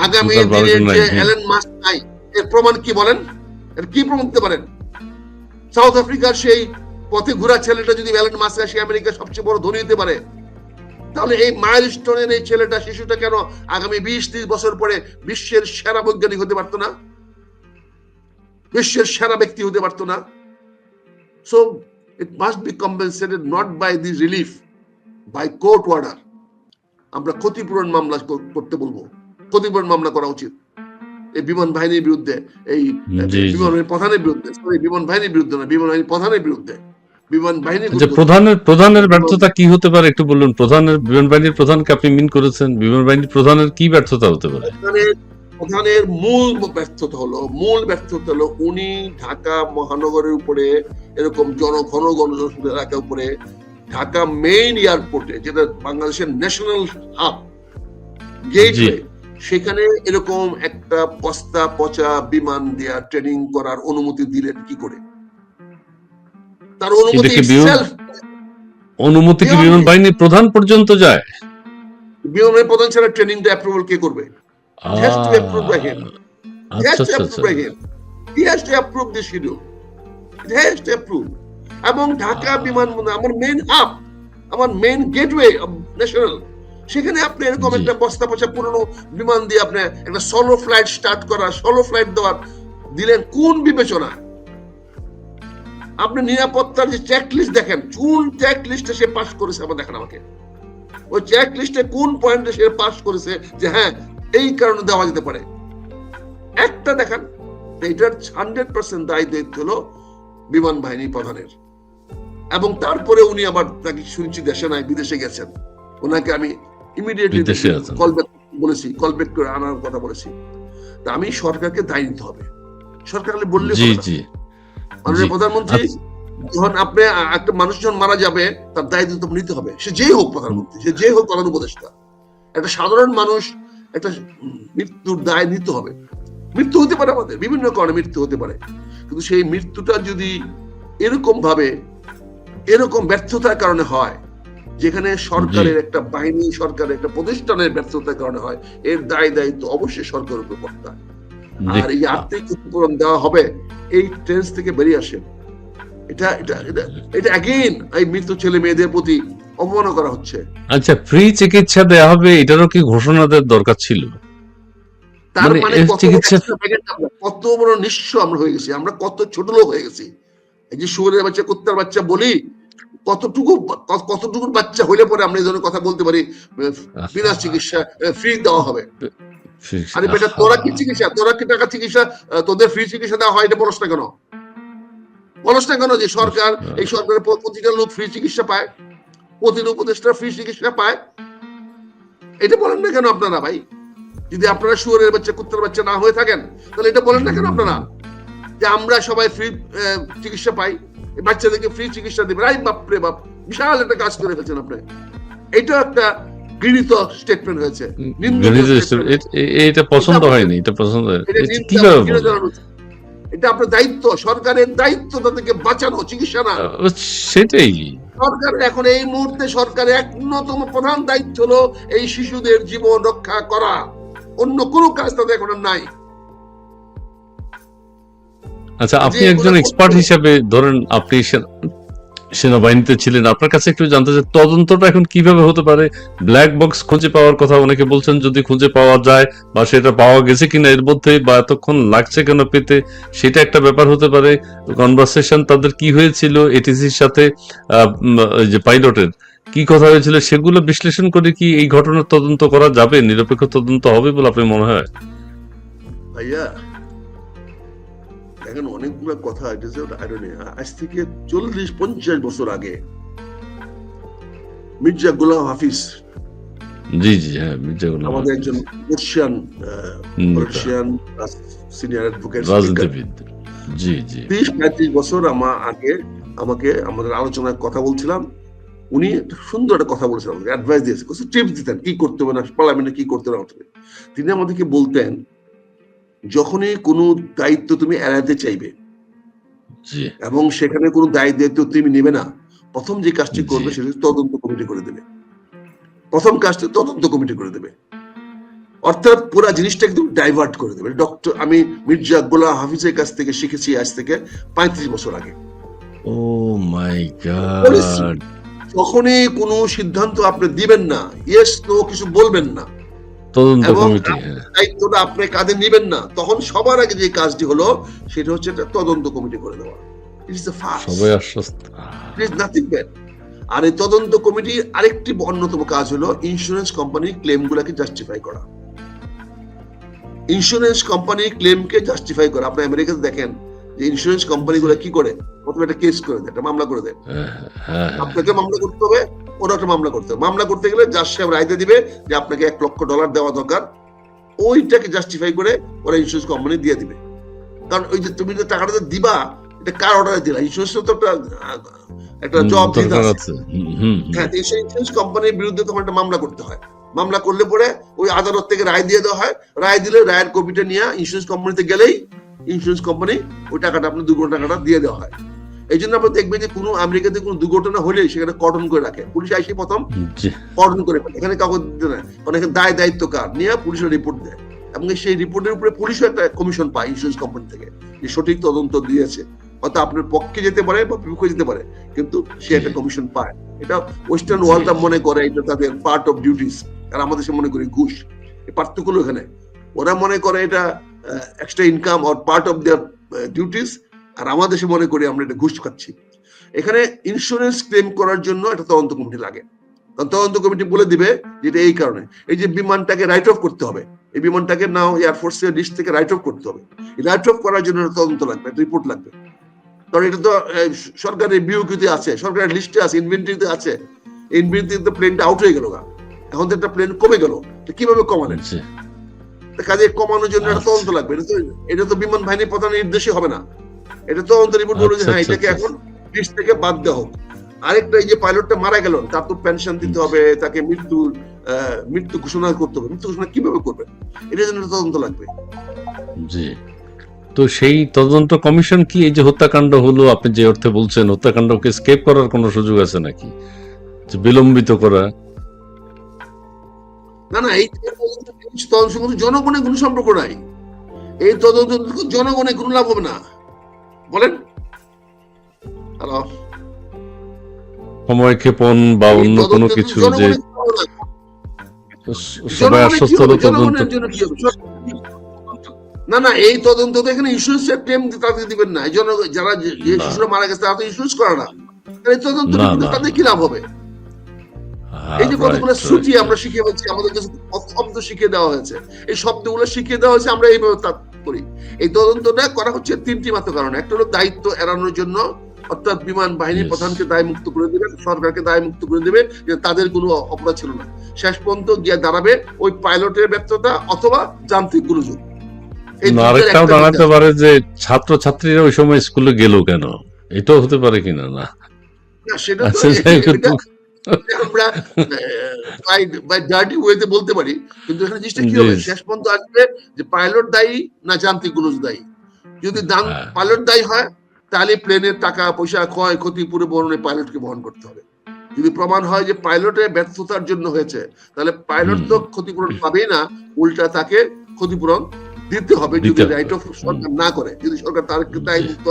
[SPEAKER 2] আগামী দিনের যে এলন মাস্ক নাই, এর প্রমাণ কি বলেন? এর কি প্রমাণ দিতে পারেন? সাউথ আফ্রিকার সেই পথে ঘোরা ছেলেটা যদি এলন মাস্ক আসে আমেরিকার সবচেয়ে বড় ধনী হতে পারে, তাহলে এই মাইলস্টোনের এই ছেলেটা, শিশুটা কেন আগামী 20-30 বছর পরে বিশ্বের সেরা বৈজ্ঞানিক হতে পারতো না, বিশ্বের সেরা ব্যক্তি হতে পারতো না? So it must be compensated not by the relief, by court order. আমরা ক্ষতিপূরণ মামলা করতে বলবো, ক্ষতিপূরণ মামলা করা উচিত এই বিমান বাহিনীর বিরুদ্ধে, এই বিমান প্রধানের বিরুদ্ধে, বিমান বাহিনীর বিরুদ্ধে না, বিমান বাহিনীর প্রধানের বিরুদ্ধে। বিমান বাহিনীর
[SPEAKER 1] প্রধানের ব্যর্থতা কি হতে পারে একটু বলুন। বিমান বাহিনীর প্রধানকে আপনি মিন করেছেন, বিমান বাহিনীর প্রধানের কি ব্যর্থতা হতে পারে?
[SPEAKER 2] প্রধানের মূল ব্যর্থতা হলো উনি ঢাকা মহানগরের উপরে, এরকম ঘন জনসংখ্যা এলাকার উপরে, ঢাকা মেইন এয়ারপোর্টে, যেটা বাংলাদেশের ন্যাশনাল হাব গেটওয়ে, সেখানে এরকম একটা বস্তা পচা বিমান দিয়া ট্রেনিং করার অনুমতি দিলেন কি করে? তার
[SPEAKER 1] অনুমতি কি বিমান বাহিনীর প্রধান পর্যন্ত যায়?
[SPEAKER 2] বিমান বাহিনীর প্রধান ছাড়া ট্রেনিংটা অ্যাপ্রুভাল কে করবে? It has to be approved by him. It has to approve by him. He has to approve the schedule. It has to approve. এবং ঢাকা বিমানবন্দর আমার মেইন হাব, আমার মেইন গেটওয়ে অফ ন্যাশনাল, সেখানে আপনি এরকম একটা বস্তা পচা পুরনো বিমান দিয়ে আপনি একটা সোলো ফ্লাইট স্টার্ট করা, সোলো ফ্লাইট দেওয়ার দিলেন কোন বিবেচনা? আপনি নিরাপত্তার যে চেক লিস্ট দেখেন, কোন চেক লিস্টে সে পাস করেছে আমার দেখেন আমাকে, ওই চেক লিস্টে কোন পয়েন্টে সে পাস করেছে যে হ্যাঁ এই কারণে দেওয়া যেতে পারে, একটা দেখান। এটার 100% দায়ী দায়িত্ব হলো বিমান বাহিনী প্রধানের। এবং তারপরে উনি আবার তাকে শুনছি দেশে নাই, বিদেশে গেছেন, ওনাকে আমি ইমিডিয়েটলি কল ব্যাক করে আনার কথা বলেছি। তা আমি সরকারকে দায়ী নিতে হবে, সরকার বললে মাননীয় প্রধানমন্ত্রী, যখন আপনি একটা মানুষ যখন মারা যাবে তার দায়িত্ব নিতে হবে, সে যেই হোক প্রধানমন্ত্রী, সে যেই হোক প্রধান উপদেষ্টা। একটা সাধারণ মানুষ একটা মৃত্যুর দায় নিতে হবে। মৃত্যু হতে পারে, আমাদের বিভিন্ন কারণে মৃত্যু হতে পারে, কিন্তু সেই মৃত্যুটা যদি এরকম ভাবে, এরকম ব্যর্থতার কারণে হয়, যেখানে সরকারের একটা বাহিনী, সরকারের একটা প্রতিষ্ঠানের ব্যর্থতার কারণে হয়, এর দায় দায়িত্ব অবশ্যই সরকারের উপর বর্তায়। আর এই আর্থিক ক্ষতিপূরণ দেওয়া হবে, এই ট্রেন্স থেকে বেরিয়ে আসে। এটা অ্যাগেইন এই মৃত্যু ছেলে মেয়েদের প্রতি অবমাননা করা হচ্ছে।
[SPEAKER 1] আচ্ছা, ফ্রি চিকিৎসা দেওয়া হবে, এটারও কি ঘোষণা দেওয়ার দরকার ছিল?
[SPEAKER 2] তার মানে কত বড় নিঃস্ব আমরা হয়ে গেছি, আমরা কত ছোট লোক হয়ে গেছি। এই যে শুয়োরের বাচ্চা, কুত্তার বাচ্চা বলি, কতটুকু বাচ্চা হইলে পরে আমরা এই ধরনের কথা বলতে পারি, বিনা চিকিৎসা ফ্রি দেওয়া হবে। আরে বেটা, তোরা কি চিকিৎসা, তোরা কি টাকা চিকিৎসা, তোদের ফ্রি চিকিৎসা দেওয়া হয়, এটা বলস না কেন? বলস না কেন যে সরকার, এই সরকারের প্রতিটা লোক ফ্রি চিকিৎসা পায়, প্রতিটা উপদেষ্টা ফ্রি চিকিৎসা পায়? এটা বলেন না কেন আপনারা ভাই? যদি আপনারা শুয়োরের বাচ্চা, কুত্তার বাচ্চা না হয়ে থাকেন, তাহলে এটা বলেন না কেন আপনারা যে আমরা সবাই ফ্রি চিকিৎসা পাই, বাচ্চাদেরকে ফ্রি চিকিৎসা দেবেন? আই বাপরে বাপ, বিশাল একটা কাজ করে ফেলছেন আপনি। এটা একটা ঘৃণিত স্টেটমেন্ট হয়েছে,
[SPEAKER 1] এটা পছন্দ হয়নি, এটা পছন্দ কিভাবে
[SPEAKER 2] এটা আপনার দায়িত্ব, সরকারের দায়িত্ব তাদেরকে বাঁচানো, চিকিৎসা না।
[SPEAKER 1] সেটাই।
[SPEAKER 2] সরকারের এখন এই মুহূর্তে সরকারের এক অন্যতম প্রধান দায়িত্ব হলো এই শিশুদের জীবন রক্ষা করা, অন্য কোনো কাজ তাদের এখন আর নাই।
[SPEAKER 1] আচ্ছা, আপনি
[SPEAKER 2] যে
[SPEAKER 1] একজন
[SPEAKER 2] এগুলো
[SPEAKER 1] এক্সপার্ট
[SPEAKER 2] করতে
[SPEAKER 1] হিসাবে ধরেন আপনি সেনাবাহিনীতে ছিলেন, আপনার কাছে একটু জানতে চাই তদন্তটা এখন কিভাবে হতে পারে? ব্ল্যাক বক্স খুঁজে পাওয়ার কথা অনেকে বলছেন, যদি খুঁজে পাওয়া যায় বা সেটা পাওয়া গেছে কিনা এর মধ্যে, বা এতক্ষণ লাগছে কেন পেতে, সেটা একটা ব্যাপার হতে পারে। কনভারসেশন তাদের কি হয়েছিল এটিসির সাথে, ওই যে পাইলটের কি কথা হয়েছিল, সেগুলো বিশ্লেষণ করে কি এই ঘটনার তদন্ত করা যাবে? নিরপেক্ষ তদন্ত হবে বলে আপনি মনে হয়?
[SPEAKER 2] ভাইয়া এখন অনেকগুলো কথা, আজ থেকে 40-50 বছর আগে মির্জা গোলাম হাফিজ,
[SPEAKER 1] জি জি, হ্যাঁ, মির্জা গোলাম
[SPEAKER 2] আমাদের
[SPEAKER 1] হাফিজ,
[SPEAKER 2] একজন পর্ষিয়ান
[SPEAKER 1] নেতা,
[SPEAKER 2] সিনিয়র অ্যাডভোকেট,
[SPEAKER 1] রাজনীতিবিদ। জি জি।
[SPEAKER 2] 30-35 বছর আগে আমাকে আমাদের আলোচনায় কথা বলছিলাম, উনি সুন্দর একটা কথা বলেছিলেন, আমাকে অ্যাডভাইস দিয়েছে, কিছু টিপস দিতেন কি করতে হবে না পার্লামেন্টে, কি করতে হবে। তিনি আমাদেরকে বলতেন, যখনই কোনো দায়িত্ব তুমি এড়াতে চাইবে
[SPEAKER 1] জি
[SPEAKER 2] এবং সেখানে কোনো দায়িত্ব তুমি নেবে না, প্রথম যে কাজটি
[SPEAKER 1] জি।
[SPEAKER 2] করবে সেটা তদন্ত কমিটি করে দেবে। প্রথম কাজটি তদন্ত কমিটি করে দেবে, অর্থাৎ পুরো জিনিসটাকে তুমি ডাইভার্ট করে দেবে। আমি মির্জা গোলাম হাফিজের কাছ থেকে শিখেছি আজ থেকে 35 বছর আগে।
[SPEAKER 1] ও মাই
[SPEAKER 2] বলেছি,
[SPEAKER 1] গড।
[SPEAKER 2] যখনই কোনো সিদ্ধান্ত আপনি দিবেন না, ইয়েস নো কিছু বলবেন না
[SPEAKER 1] তদন্ত
[SPEAKER 2] এবং
[SPEAKER 1] কমিটি, হ্যাঁ।
[SPEAKER 2] দায়িত্বটা আপনি কাঁধে নেবেন না, তখন সবার আগে যে কাজটি হলো সেটা হচ্ছে একটা তদন্ত কমিটি করে দেওয়া। ইট ইজ দ্য ফার্স্ট,
[SPEAKER 1] সবাই আশ্বস্ত।
[SPEAKER 2] It is nothing bad. আর এই তদন্ত কমিটির আরেকটি অন্যতম কাজ হলো ইন্স্যুরেন্স কোম্পানির ক্লেম গুলাকে জাস্টিফাই করা। ইন্স্যুরেন্স কোম্পানির ক্লেমকে জাস্টিফাই করা। আপনি আমেরিকাতে দেখেন যে ইন্স্যুরেন্স কোম্পানি গুলো কি করে, প্রথমে একটা কেস করে দেয়, একটা মামলা করে দেয়।
[SPEAKER 1] হ্যাঁ হ্যাঁ হ্যাঁ।
[SPEAKER 2] আপনাকে মামলা করতে হবে, ওরা একটা মামলা করতে হবে। মামলা করতে গেলে জাজ সাহেব রায় দিয়ে দিবে যে আপনাকে $1 লক্ষ দেওয়া দরকার, ওইটাকে জাস্টিফাই করে ওরা ইন্স্যুরেন্স কোম্পানি দিয়ে দিবে। কারণ ওই যে তুমি যে টাকাটা দিবা, এটা কার অর্ডারে দিলা, ইন্স্যুরেন্স তো একটা জবাব দিতে
[SPEAKER 1] দরকার
[SPEAKER 2] আছে।
[SPEAKER 1] আছে। হুম।
[SPEAKER 2] হ্যাঁ, সেই ইন্স্যুরেন্স কোম্পানির বিরুদ্ধে তখন একটা মামলা করতে হয়। মামলা করলে পরে ওই আদালত থেকে রায় দিয়ে দেওয়া হয়, রায় দিলে রায়ের কপিটা নিয়ে ইন্স্যুরেন্স কোম্পানিতে গেলেই ইন্স্যুরেন্স কোম্পানি ওই টাকাটা, আপনি 2 কোটি টাকাটা দিয়ে দেওয়া হয়। এই জন্য আপনি দেখবেন যে কোনো আমেরিকাতে কোনো দুর্ঘটনা হলে সেখানে কর্ডন করে রাখে, পুলিশ আইসে প্রথম
[SPEAKER 1] জি
[SPEAKER 2] কর্ডন করে ফেলে, এখানে কাউকে দিতে না, কারণ এখানে দায়িত্ব কার নিয়ে পুলিশের রিপোর্ট দেয় এবং সেই রিপোর্টের উপরে পুলিশও একটা কমিশন পায় ইন্স্যুরেন্স কোম্পানি থেকে, যে সঠিক তদন্ত দিয়েছে। হয়তো আপনার পক্ষে যেতে পারে বা বিপক্ষে যেতে পারে, কিন্তু সে একটা কমিশন পায়। এটা ওয়েস্টার্ন ওয়ার্ল্ডটা মনে করে এটা তাদের পার্ট অফ ডিউটিস, আর আমাদের সে মনে করি ঘুষ। এই পার্থক্য হলো এখানে, ওরা মনে করে এটা extra income or part of their duties, আর আমাদের দেশে মনে করি আমরা এটা ঘুষ খাচ্ছি। এখানে ইন্স্যুরেন্স ক্লেম করার জন্য একটা তদন্ত কমিটি লাগে, কারণ তদন্ত কমিটি বলে দিবে যেটা এই কারণে, এই যে বিমানটাকে রাইট অফ করতে হবে, এই বিমানটাকে নাও এয়ারফোর্সের লিস্ট থেকে রাইট অফ করতে হবে, রাইট অফ করার জন্য তদন্ত লাগবে, রিপোর্ট লাগবে। কারণ এটা তো সরকারের বিওকিতে আছে, সরকারের লিস্টে আছে, ইনভেন্টরিতে আছে। ইনভেন্টরিতে প্লেনটা আউট হয়ে গেল, এখন তো একটা প্লেন কমে গেল, কিভাবে কমালেন?
[SPEAKER 1] জি।
[SPEAKER 2] কাজে কমানোর জন্য একটা তদন্ত লাগবে। এটা তো বিমান বাহিনী প্রধানের নির্দেশে হবে না, এটা তদন্ত রিপোর্ট বলে যে হ্যাঁ এটাকে এখন লিস্ট থেকে বাদ দেওয়া হোক। আরেকটা, এই যে পাইলটটা মারা গেল, তার তো পেনশন দিতে হবে, তাকে মৃত্যু ঘোষণা করতে হবে। মৃত্যু ঘোষণা কিভাবে করবে, এটার জন্য তদন্ত লাগবে।
[SPEAKER 1] জি। তো সেই তদন্ত কমিশন কি এই যে হত্যাকাণ্ড হলো আপনি যে অর্থে বলছেন, হত্যাকাণ্ডকে স্কেপ করার কোনো সুযোগ আছে নাকি, যে বিলম্বিত করা?
[SPEAKER 2] না না, এই তদন্ত সঙ্গে জনগণের কোনো সম্পর্ক নাই। এই তদন্ত জনগণের কোনো লাভ হবে না, বলেন। হ্যালো,
[SPEAKER 1] সময় ক্ষেপণ বা অন্য কোনো কিছু, যে সবাই আশ্বস্ত হলো তদন্ত।
[SPEAKER 2] না না, এই তদন্ত তো এখানে ইন্স্যুরেন্সের ক্লেম তাদের দিবেন না, এই জন্য যারা যে শিশুরা মারা গেছে তারা তো ইন্স্যুরেন্স করে না, এই তদন্ত তাদের কি লাভ হবে? এই যে কতগুলো শ্রুতি আমরা শিখে পাচ্ছি, আমাদের কাছে শব্দ শিখিয়ে দেওয়া হয়েছে, এই শব্দগুলো শিখিয়ে দেওয়া হয়েছে, আমরা এইভাবে করি। এই তদন্তটা করা হচ্ছে 3টি মাত্র কারণে। একটা হলো দায়িত্ব এড়ানোর জন্য, অর্থাৎ বিমান বাহিনীর প্রধানকে দায় মুক্ত করে দেবে, সরকারকে দায় মুক্ত করে দেবে যে তাদের কোনো অপরাধ ছিল না। শেষ পর্যন্ত গিয়ে দাঁড়াবে ওই পাইলটের ব্যর্থতা অথবা যান্ত্রিক গোলযোগ।
[SPEAKER 1] আরেকটাও দাঁড়াতে পারে যে ছাত্র ছাত্রীরা ওই সময় স্কুলে গেল কেন, এটাও হতে পারে কিনা। না
[SPEAKER 2] সেটা তো আমরা ডার্টি ওয়েতে বলতে পারি, কিন্তু এখানে জিনিসটা কি হবে, শেষ পর্যন্ত আসবে যে পাইলট দায়ী না যান্ত্রিক গোলযোগ দায়ী। যদি
[SPEAKER 1] হ্যাঁ
[SPEAKER 2] পাইলট দায়ী হয় তাহলে প্লেনের টাকা পয়সা ক্ষয় ক্ষতি পুরো বহন পাইলটকে বহন করতে হবে। যদি প্রমাণ হয় যে পাইলটের ব্যর্থতার জন্য হয়েছে, তাহলে পাইলট
[SPEAKER 1] হুম
[SPEAKER 2] তো ক্ষতিপূরণ পাবেই না, উল্টা তাকে ক্ষতিপূরণ দিতে হবে যদি
[SPEAKER 1] দিতে হবে।
[SPEAKER 2] রাইট অফ সরকার না করে, যদি সরকার তার দায়
[SPEAKER 1] জি
[SPEAKER 2] মুক্ত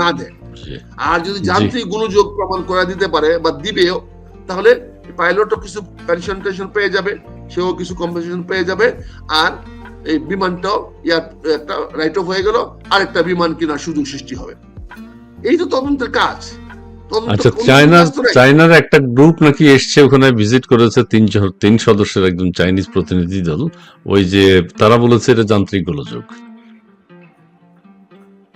[SPEAKER 2] না দেয়।
[SPEAKER 1] জি
[SPEAKER 2] আর যদি
[SPEAKER 1] জি
[SPEAKER 2] যান্ত্রিক গোলযোগ প্রমাণ করা দিতে পারে বা দিবেও, তাহলে পাইলটও কিছু পেনশন টেনশন পেয়ে যাবে, সেও কিছু কম্পেনসেশন পেয়ে যাবে, আর এই বিমানটাও ইয়ার একটা রাইট অফ হয়ে গেল, আর একটা বিমান কেনার সুযোগ সৃষ্টি হবে। এই তো তদন্তের কাজ। তদন্ত
[SPEAKER 1] আচ্ছা,
[SPEAKER 2] কোনো
[SPEAKER 1] চায়নার
[SPEAKER 2] কাজ তো নাই।
[SPEAKER 1] চায়নার একটা গ্রুপ নাকি এসছে ওখানে, ভিজিট করেছে, তিন সদস্যের একজন চাইনিজ প্রতিনিধি দল। ওই যে তারা বলেছে এটা যান্ত্রিক গোলযোগ,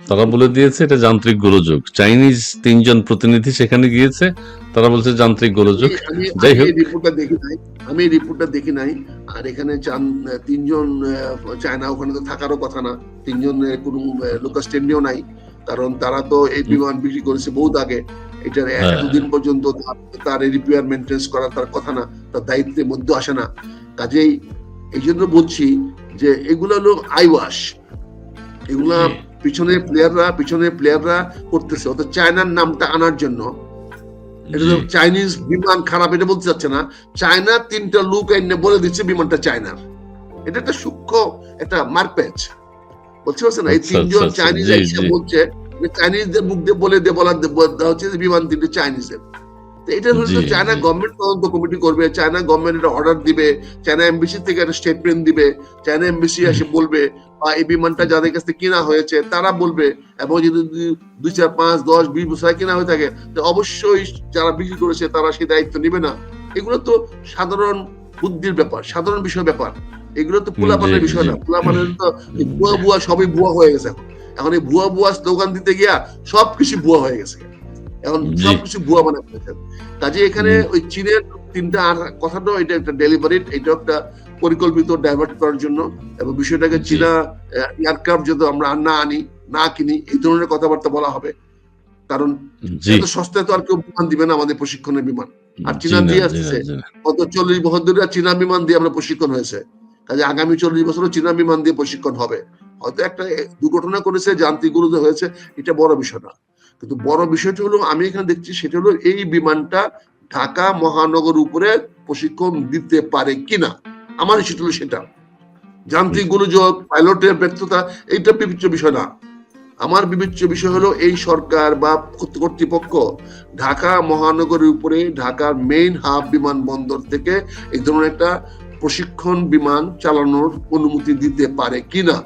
[SPEAKER 1] তারা বলে দিয়েছে এটা যান্ত্রিক গোলযোগ। চাইনিজ 3 জন প্রতিনিধি সেখানে গিয়েছে, তারা বলছে যান্ত্রিক গোলযোগ।
[SPEAKER 2] আমি
[SPEAKER 1] যাই
[SPEAKER 2] আমি
[SPEAKER 1] হোক,
[SPEAKER 2] এই রিপোর্টটা দেখি নাই, আমি এই রিপোর্টটা দেখি নাই। আর এখানে তিনজন চায়না, ওখানে তো থাকারও কথা না, তিনজনের কোনো লোকাল স্ট্যান্ডেও নাই, কারণ তারা তো এই বিমান বিক্রি করেছে বহুত আগে। এটার
[SPEAKER 1] হ্যাঁ
[SPEAKER 2] এতদিন পর্যন্ত তার রিপেয়ার মেনটেন্স করা তার কথা না, তার দায়িত্বের মধ্যে আসে না। কাজেই এই জন্য বলছি যে এগুলো হলো আইওয়াশ, এগুলা
[SPEAKER 1] জি
[SPEAKER 2] পিছনে প্লেয়াররা করতেছে, অর্থাৎ চায়নার নামটা আনার জন্য। এটা
[SPEAKER 1] জি
[SPEAKER 2] তো চাইনিজ বিমান খারাপ এটা বলতে চাচ্ছে না, চায়না 3টা লোক এনে বলে দিচ্ছে বিমানটা চায়নার। এটা একটা সূক্ষ্ম একটা মারপ্যাচ, বুঝতে পারছেন? এই
[SPEAKER 1] আচ্ছা আচ্ছা
[SPEAKER 2] 3জন
[SPEAKER 1] আচ্ছা,
[SPEAKER 2] চাইনিজ
[SPEAKER 1] জি
[SPEAKER 2] এসে
[SPEAKER 1] জি
[SPEAKER 2] বলছে যে চাইনিজদের মুখ দিয়ে বলে দিয়ে দেওয়া হচ্ছে যে বিমান 3টে চাইনিজের। তো এটা হলো
[SPEAKER 1] জি
[SPEAKER 2] তো চায়না
[SPEAKER 1] জি
[SPEAKER 2] গভর্নমেন্ট তদন্ত কমিটি করবে, চায়না গভর্নমেন্ট এটা অর্ডার দিবে, চায়না এমবিসি থেকে একটা স্টেটমেন্ট দিবে, চায়না এমবিসি এসে বলবে, বা এই বিমানটা যাদের কাছ থেকে কেনা হয়েছে তারা বলবে। এবং যদি 2, 4, 5, 10, 20 বছর কেনা হয়ে থাকে, তো অবশ্যই যারা বিক্রি করেছে তারা সেই দায়িত্ব নেবে না। এগুলো তো সাধারণ বুদ্ধির ব্যাপার, সাধারণ বিষয় ব্যাপার। এগুলো তো
[SPEAKER 1] জি
[SPEAKER 2] পোলাপানের বিষয়
[SPEAKER 1] জি
[SPEAKER 2] না, পোলাপানের তো এই
[SPEAKER 1] জি
[SPEAKER 2] ভুয়া ভুয়া সবই ভুয়া হয়ে গেছে এখন। এখন এই ভুয়া স্লোগান দিতে গিয়া সবকিছু ভুয়া হয়ে গেছে, এখন
[SPEAKER 1] জি
[SPEAKER 2] সবকিছু ভুয়া বানায় ফেলেছেন। কাজে এখানে ওই চীনের 3টা আর কথাটা, এটা একটা ডেলিভারিট, এটা একটা পরিকল্পিত ডাইভার্ট করার জন্য, এবং বিষয়টাকে
[SPEAKER 1] জি
[SPEAKER 2] চীনা এয়ারক্রাফট যদি আমরা না আনি, না কিনি, এই ধরনের কথাবার্তা বলা হবে। কারণ
[SPEAKER 1] জি
[SPEAKER 2] এত সস্তায় তো আর কেউ বিমান দিবে না আমাদের প্রশিক্ষণের বিমান। আর
[SPEAKER 1] জি
[SPEAKER 2] চীনা
[SPEAKER 1] না
[SPEAKER 2] দিয়ে
[SPEAKER 1] জি না
[SPEAKER 2] আসতেছে,
[SPEAKER 1] জি না,
[SPEAKER 2] গত 40 বছর ধরে চীনা বিমান দিয়ে আমরা প্রশিক্ষণ হয়েছে। কাজে আগামী 40 বছরও চীনা বিমান দিয়ে প্রশিক্ষণ হবে। হয়তো একটা দুর্ঘটনা করেছে, যান্ত্রিক গোলযোগ হয়েছে, এটা বড় বিষয় না। কিন্তু বড় বিষয়টা হলো, আমি এখানে দেখছি সেটা হলো এই বিমানটা ঢাকা মহানগর উপরে প্রশিক্ষণ দিতে পারে কিনা। আমার সেটা হলো সেটা। যান্ত্রিক গোলযোগ, পাইলটের ব্যর্থতা, এইটা বিবেচ্য বিষয় না। আমার বিবেচ্য বিষয় হলো এই সরকার বা কর্তৃপক্ষ ঢাকা মহানগরের উপরে ঢাকার মেইন হাব বিমানবন্দর থেকে এই ধরনের একটা প্রশিক্ষণ বিমান চালানোর অনুমতি দিতে পারে কিনা,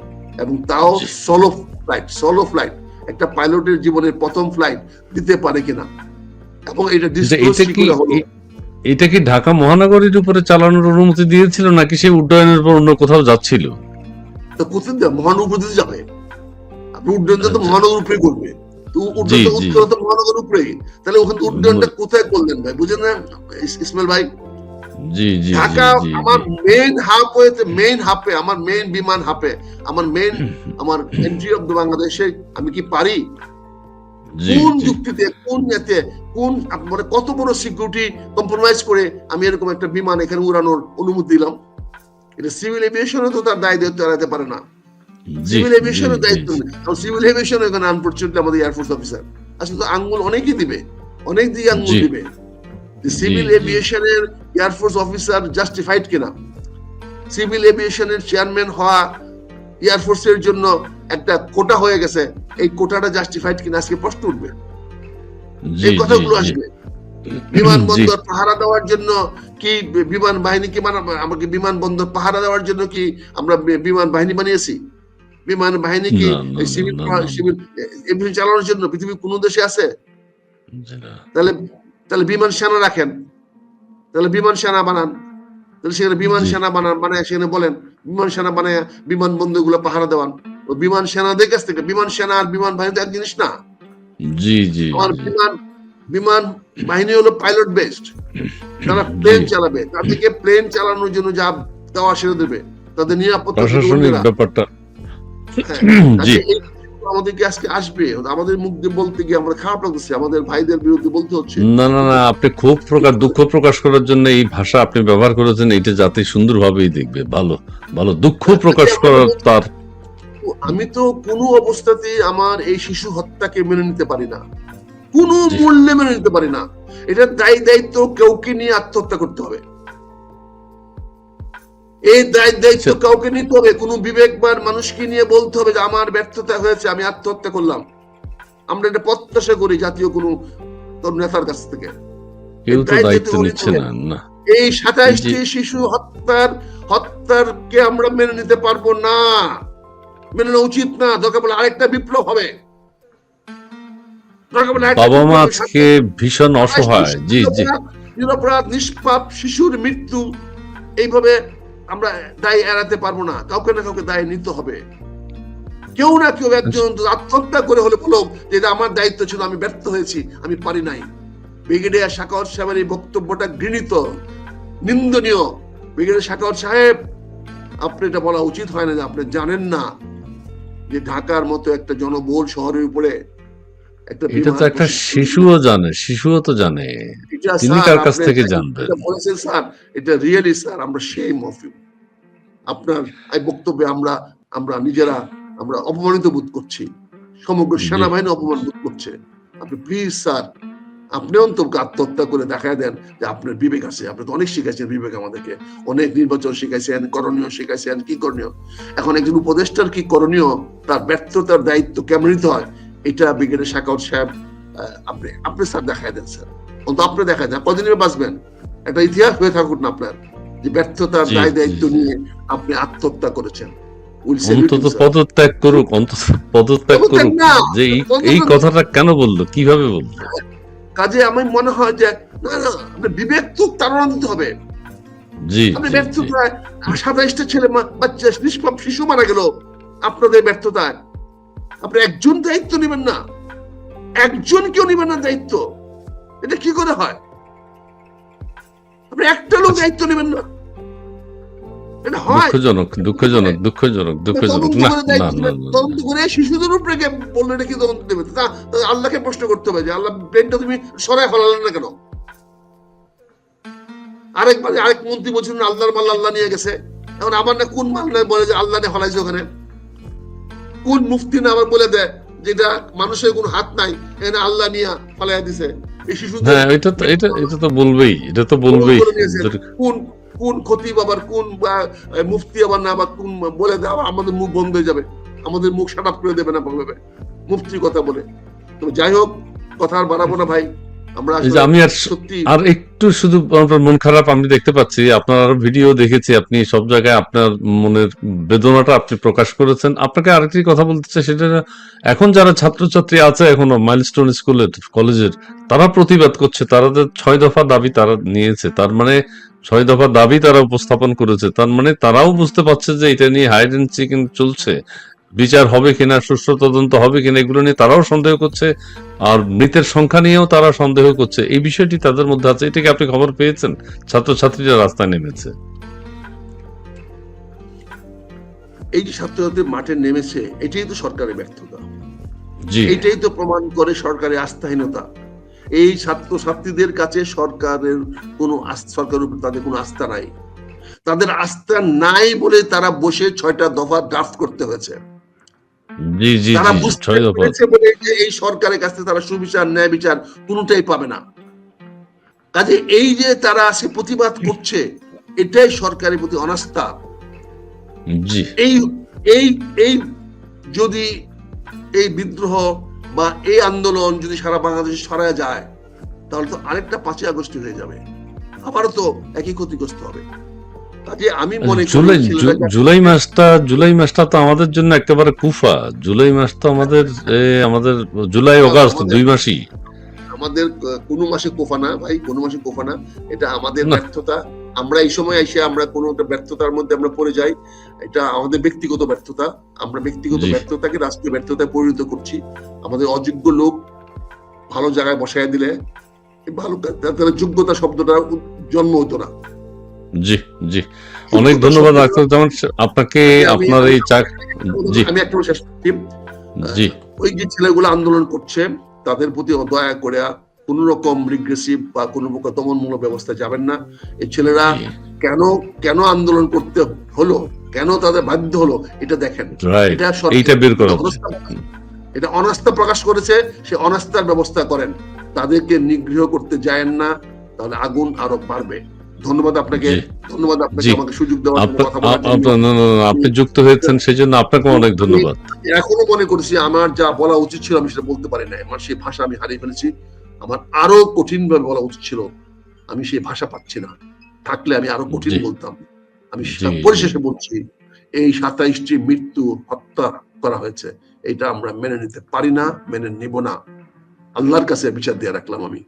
[SPEAKER 2] এবং তাও
[SPEAKER 1] জি
[SPEAKER 2] সোলো ফ্লাইট, একটা পাইলটের জীবনের প্রথম ফ্লাইট দিতে পারে কিনা, এবং এটা
[SPEAKER 1] আচ্ছা,
[SPEAKER 2] ডিসক্লোজ
[SPEAKER 1] এটা
[SPEAKER 2] কি
[SPEAKER 1] কি
[SPEAKER 2] করে হলো।
[SPEAKER 1] এটা কি ঢাকা মহানগরীর উপরে চালানোর অনুমতি দিয়েছিল, নাকি সেই উড্ডয়নের পর অন্য কোথাও যাচ্ছিল?
[SPEAKER 2] তো কোথায় মহানগর দিতে যাবে? আপনি উড্ডয়নটা তো
[SPEAKER 1] আচ্ছা,
[SPEAKER 2] মহানগর উপরে করবে, তো
[SPEAKER 1] জি
[SPEAKER 2] উড্ডয়নটা
[SPEAKER 1] জি
[SPEAKER 2] উত্তর তো মহানগর উপরেই, তাহলে ওখানে উড্ডয়নটা কোথায় করলেন ভাই, বুঝেন না ইসমাইল ভাই?
[SPEAKER 1] জি জি জি
[SPEAKER 2] ঢাকা
[SPEAKER 1] জি
[SPEAKER 2] আমার মেইন হাব হয়েছে, মেইন হাবে, আমার মেইন বিমান হাবে, আমার মেইন, আমার এন্ট্রি অফ দ্য বাংলাদেশে আমি কি পারি?
[SPEAKER 1] জি
[SPEAKER 2] কোন
[SPEAKER 1] জি
[SPEAKER 2] যুক্তিতে, কোন ইয়েতে, কোন মানে কত বড় সিকিউরিটি কম্প্রোমাইজ করে আমি এরকম একটা বিমান এখানে উড়ানোর অনুমতি দিলাম? এটা সিভিল এভিয়েশনও তো তার দায় দায়িত্ব এড়াতে পারে না।
[SPEAKER 1] জি
[SPEAKER 2] সিভিল
[SPEAKER 1] জি
[SPEAKER 2] এভিয়েশনের
[SPEAKER 1] জি
[SPEAKER 2] দায়িত্ব নেই, কারণ সিভিল এভিয়েশন এখানে আনফরচুনেটলি আমাদের এয়ারফোর্স অফিসার আসলে তো আঙ্গুল অনেকই দিবে, অনেক দিকে আঙ্গুল
[SPEAKER 1] জি
[SPEAKER 2] দিবে।
[SPEAKER 1] জি
[SPEAKER 2] সিভিল
[SPEAKER 1] জি
[SPEAKER 2] এভিয়েশনের এয়ারফোর্স অফিসার জাস্টিফাইড কিনা? সিভিল এভিয়েশনের চেয়ারম্যান হওয়া এয়ারফোর্সের জন্য একটা কোটা হয়ে গেছে, এই কোটাটা জাস্টিফাইড কিনা আজকে প্রশ্ন উঠবে,
[SPEAKER 1] জি
[SPEAKER 2] এই
[SPEAKER 1] জি
[SPEAKER 2] কথাগুলো
[SPEAKER 1] জি
[SPEAKER 2] আসবে।
[SPEAKER 1] জি
[SPEAKER 2] বিমানবন্দর পাহারা দেওয়ার জন্য কি বিমান বাহিনী কি আমাকে বিমানবন্দর পাহারা দেওয়ার জন্য কি আমরা বিমান বাহিনী বানিয়েছি? বিমান বাহিনী কি
[SPEAKER 1] না না না
[SPEAKER 2] সিভিল
[SPEAKER 1] না না
[SPEAKER 2] সিভিল এভিয়েশন চালানোর জন্য পৃথিবীর কোন দেশে আছে?
[SPEAKER 1] জি না
[SPEAKER 2] তাহলে তাহলে বিমান সেনা রাখেন, তাহলে বিমান সেনা বানান, তাহলে সেখানে বিমান
[SPEAKER 1] জি
[SPEAKER 2] সেনা বানায় সেখানে বলেন বিমান সেনা বানায় বিমানবন্দর গুলো পাহারা দেওয়ান। ও বিমান সেনাদের কাছ থেকে, বিমান সেনা আর বিমান বাহিনী তো এক জিনিস না।
[SPEAKER 1] জি জি
[SPEAKER 2] আমার
[SPEAKER 1] জি
[SPEAKER 2] বিমান বাহিনী হলো পাইলট বেসড, তারা
[SPEAKER 1] জি
[SPEAKER 2] প্লেন চালাবে, তাদেরকে প্লেন চালানোর জন্য যা দেওয়া সেটা দেবে, তাদের নিরাপত্তা দেবে
[SPEAKER 1] প্রশাসনিক
[SPEAKER 2] অন্যেরা।
[SPEAKER 1] ব্যাপারটা।
[SPEAKER 2] হ্যাঁ,
[SPEAKER 1] জি
[SPEAKER 2] কাজে এই আমাদেরকে আজকে আসবে, আমাদের মুখ দিয়ে বলতে গিয়ে আমরা খারাপ লাগতেছে, আমাদের ভাইদের বিরুদ্ধে বলতে হচ্ছে।
[SPEAKER 1] না না না, আপনি দুঃখ প্রকাশ করার জন্য এই ভাষা আপনি ব্যবহার করেছেন, এটা জাতি সুন্দরভাবেই দেখবে। ভালো ভালো, দুঃখ প্রকাশ করার তার
[SPEAKER 2] আমি তো কোনো অবস্থাতেই আমার এই শিশু হত্যাকে মেনে নিতে পারি না, কোনো মূল্যে মেনে নিতে পারি না। এটার দায়িত্ব কাউকে নিয়ে আত্মহত্যা করতে হবে। এই দায়িত্ব কাউকে নিতে হবে, কোনো বিবেকবান মানুষকে নিয়ে বলতে হবে যে আমার ব্যর্থতা হয়েছে, আমি আত্মহত্যা করলাম। আমরা এটা প্রত্যাশা করি জাতীয় কোনো নেতার কাছ থেকে।
[SPEAKER 1] কেউ তো দায়িত্ব নিচ্ছে না।
[SPEAKER 2] এই 27টি শিশু হত্যারকে আমরা মেনে নিতে পারবো না, মেনে নেওয়া উচিত না। দরকার বলে আরেকটা বিপ্লব হবে।
[SPEAKER 1] বাবা মা আজকে ভীষণ অসহায়। জি জি,
[SPEAKER 2] নিরপরাধ নিষ্পাপ শিশুর মৃত্যু এইভাবে আমরা দায় এড়াতে পারবো না। কাউকে না কাউকে দায় নিতে হবে। কেউ না কেউ একজন আত্মহত্যা করে হলে বলো যে এটা আমার দায়িত্ব ছিল, আমি ব্যর্থ হয়েছি, আমি পারি নাই। ব্রিগেডিয়ার সাখাওয়াত সাহেবের এই বক্তব্যটা ঘৃণিত, নিন্দনীয়। ব্রিগেডিয়ার সাখাওয়াত সাহেব, আপনি এটা বলা উচিত হয় না যে আপনি জানেন না যে ঢাকার মতো একটা জনবহুল শহরের উপরে
[SPEAKER 1] এটা তো একটা শিশুও তো জানে, তিনি কার কাছ থেকে জানবেন?
[SPEAKER 2] বলেছেন স্যার, এটা রিয়েলি স্যার, আমরা শেম অফ ইউ। আপনার এই বক্তব্যে আমরা নিজেরা আমরা অপমানিত বোধ করছি, সমগ্র সেনাবাহিনী অপমান বোধ করছে। আপনি প্লিজ স্যার, আপনি অন্তত আত্মহত্যা করে দেখায় দেন যে আপনার বিবেক আছে। আপনি তো অনেক শিখাইছেন বিবেক, আমাদেরকে অনেক নির্বাচন শিখাইছেন, করণীয় শিখাইছেন, কি করণীয়। এখন একজন উপদেষ্টার কি করণীয়, তার ব্যর্থতার দায়িত্ব কেমন নিতে হয়, এটা ব্রিগেডিয়ার সাখাওয়াত সাহেব আপনি স্যার দেখায় দেন স্যার, অন্তত আপনি দেখায় দেন। কদিন বাঁচবেন, একটা ইতিহাস হয়ে থাকুক না আপনার, যে ব্যর্থতার দায়িত্ব নিয়ে আপনি আত্মহত্যা করেছেন।
[SPEAKER 1] অন্তত পদত্যাগ করুক, যে এই কথাটা কেন বললো, কিভাবে বললো।
[SPEAKER 2] কাজে আমি মনে হয় যে না না, আপনি বিবেক তো তাড়না দিতে হবে।
[SPEAKER 1] জি,
[SPEAKER 2] আপনি ব্যর্থতায় 27টা ছেলে বাচ্চা নিষ্পাপ শিশু মারা গেল আপনাদের ব্যর্থতায়। আপনি একজন দায়িত্ব নেবেন না, একজন কেউ নেবেন না দায়িত্ব। এটা কি করে হয়? আপনি একটা লোক দায়িত্ব নেবেন না, এটা হয়? দুঃখজনক। তদন্ত করে শিশুদের উপরে বললে এটা কি তদন্ত দেবে? আল্লাহকে প্রশ্ন করতে হবে যে আল্লাহ, ব্রেনটা তুমি সরাই ফেলালেন না কেন? আরেক মন্ত্রী বলছিলেন আল্লাহর মাল আল্লাহ নিয়ে গেছে। এখন আবার না কোন মাল বলে যে আল্লাহ নিয়ে ফলাইছে ওখানে? কোন মুফতি না আবার বলে দেয় যেটা মানুষের কোনো হাত নাই, এখানে আল্লাহ নিয়ে ফলাই দিছে এই শিশুদের?
[SPEAKER 1] এটা তো বলবেই।
[SPEAKER 2] কোন খতিব আবার কোন মুফতি আবার না আবার কোন বলে দেয় আমাদের মুখ বন্ধ হয়ে যাবে, আমাদের মুখ শাট আপ করে দেবে না বলবে মুফতির কথা বলে। তো যাই হোক, কথা আর বাড়াবো না ভাই।
[SPEAKER 1] আমি আর একটু শুধু মন খারাপ আমি দেখতে পাচ্ছি। আপনার ভিডিও দেখেছি, আপনি সব জায়গায় আপনার মনের বেদনাটা আপনি প্রকাশ করেছেন। আপনাকে আরেকটি কথা বলতে চাই, সেটা এখন যারা ছাত্রছাত্রী আছে এখনো মাইলস্টোন স্কুলের কলেজের, তারা প্রতিবাদ করছে, তাদের 6 দফা দাবি তারা নিয়েছে। তার মানে 6 দফা দাবি তারা উপস্থাপন করেছে, তার মানে তারাও বুঝতে পারছে যে এটা নিয়ে হাইড এন্ড চিকেন চলছে, বিচার হবে কিনা, সুষ্ঠু তদন্ত হবে কিনা, এগুলো নিয়ে তারাও সন্দেহ করছে। আর মৃতের সংখ্যা নিয়েও তারা সন্দেহ করছে। এই বিষয়টি তাদের মধ্যে আছে। এটাকে আপনি খবর পেয়েছেন? ছাত্রছাত্রীরা রাস্তায় নেমেছে,
[SPEAKER 2] এই যে ছাত্রছাত্রী মাঠে নেমেছে, এটাই তো সরকারের ব্যর্থতা। এটাই তো প্রমাণ করে সরকারের আস্থাহীনতা। এই ছাত্রছাত্রীদের কাছে সরকারের উপর তাদের কোনো আস্থা নাই। তাদের আস্থা নাই বলে তারা বসে 6টা দফা ড্রাফট করতে হয়েছে। তারা বুঝতে পেরেছে বলে যে এই সরকারের কাছে তারা সুবিচার, ন্যায় বিচার কোনোটাই পাবে না। কাজে এই যে তারা আসে প্রতিবাদ করছে, এটাই সরকারের প্রতি অনাস্থা। এই যদি এই বিদ্রোহ বা এই আন্দোলন যদি সারা বাংলাদেশে ছড়ায় যায়, তাহলে তো আরেকটা 5ই আগস্ট হয়ে যাবে, আবারও তো একই ক্ষতিগ্রস্ত হবে। আমি মনে করি
[SPEAKER 1] জুলাই মাসটা তো আমাদের জন্য একেবারে কুফা। জুলাই মাস তো আমাদের জুলাই আগস্ট 2 মাসই
[SPEAKER 2] আমাদের কোনো মাসে কুফা না ভাই, কোনো মাসে কুফা না। এটা আমাদের ব্যর্থতা। আমরা এই সময় এসে আমরা কোনো একটা ব্যর্থতার মধ্যে আমরা পড়ে যাই। এটা আমাদের ব্যক্তিগত ব্যর্থতা। আমরা ব্যক্তিগত ব্যর্থতাকে রাষ্ট্রীয় ব্যর্থতায় পরিণত করছি। আমাদের অযোগ্য লোক ভালো জায়গায় বসায় দিলে ভালো, তাদের যোগ্যতা শব্দটা জন্ম হতো না।
[SPEAKER 1] জি জি, অনেক ধন্যবাদ ডাক্তার জামান আপনাকে, আপনার এই
[SPEAKER 2] আমি একটা শেষ করছি। ওই যে ছেলেগুলো আন্দোলন করছে, তাদের প্রতি দয়া করে কোন রকম রিগ্রেসিভ বা কোন দমনমূলক ব্যবস্থা যাবেন না। এই ছেলেরা কেন আন্দোলন করতে হলো কেন তাদের বাধ্য হলো এটা দেখেন।
[SPEAKER 1] রাইট,
[SPEAKER 2] এটা
[SPEAKER 1] এইটা বের করা উচিত।
[SPEAKER 2] এটা অনাস্থা প্রকাশ করেছে, সে অনাস্থার ব্যবস্থা করেন, তাদেরকে নিগৃহ করতে যায়েন না, তাহলে আগুন আরো বাড়বে। ধন্যবাদ আপনাকে,
[SPEAKER 1] জি
[SPEAKER 2] ধন্যবাদ আপনাকে
[SPEAKER 1] জি,
[SPEAKER 2] আমাকে সুযোগ দেওয়ার জন্য, কথা বলার জন্য।
[SPEAKER 1] আপনার না, না, না, আপনি যুক্ত হয়েছেন সেই জন্য আপনাকে অনেক
[SPEAKER 2] আমি
[SPEAKER 1] ধন্যবাদ।
[SPEAKER 2] এখনো মনে করছি আমার যা বলা উচিত ছিল আমি সেটা বলতে পারি না, আমার সেই ভাষা আমি হারিয়ে ফেলেছি। আমার আরো কঠিন ভাবে বলা উচিত ছিল, আমি সেই ভাষা পাচ্ছি না, থাকলে আমি আরো কঠিন
[SPEAKER 1] জি
[SPEAKER 2] বলতাম। আমি
[SPEAKER 1] জি জি
[SPEAKER 2] পরিশেষে বলছি, এই 27টি মৃত্যু হত্যা করা হয়েছে, এটা আমরা মেনে নিতে পারি না, মেনে নিব না। আল্লাহর কাছে বিচার দিয়ে রাখলাম আমি।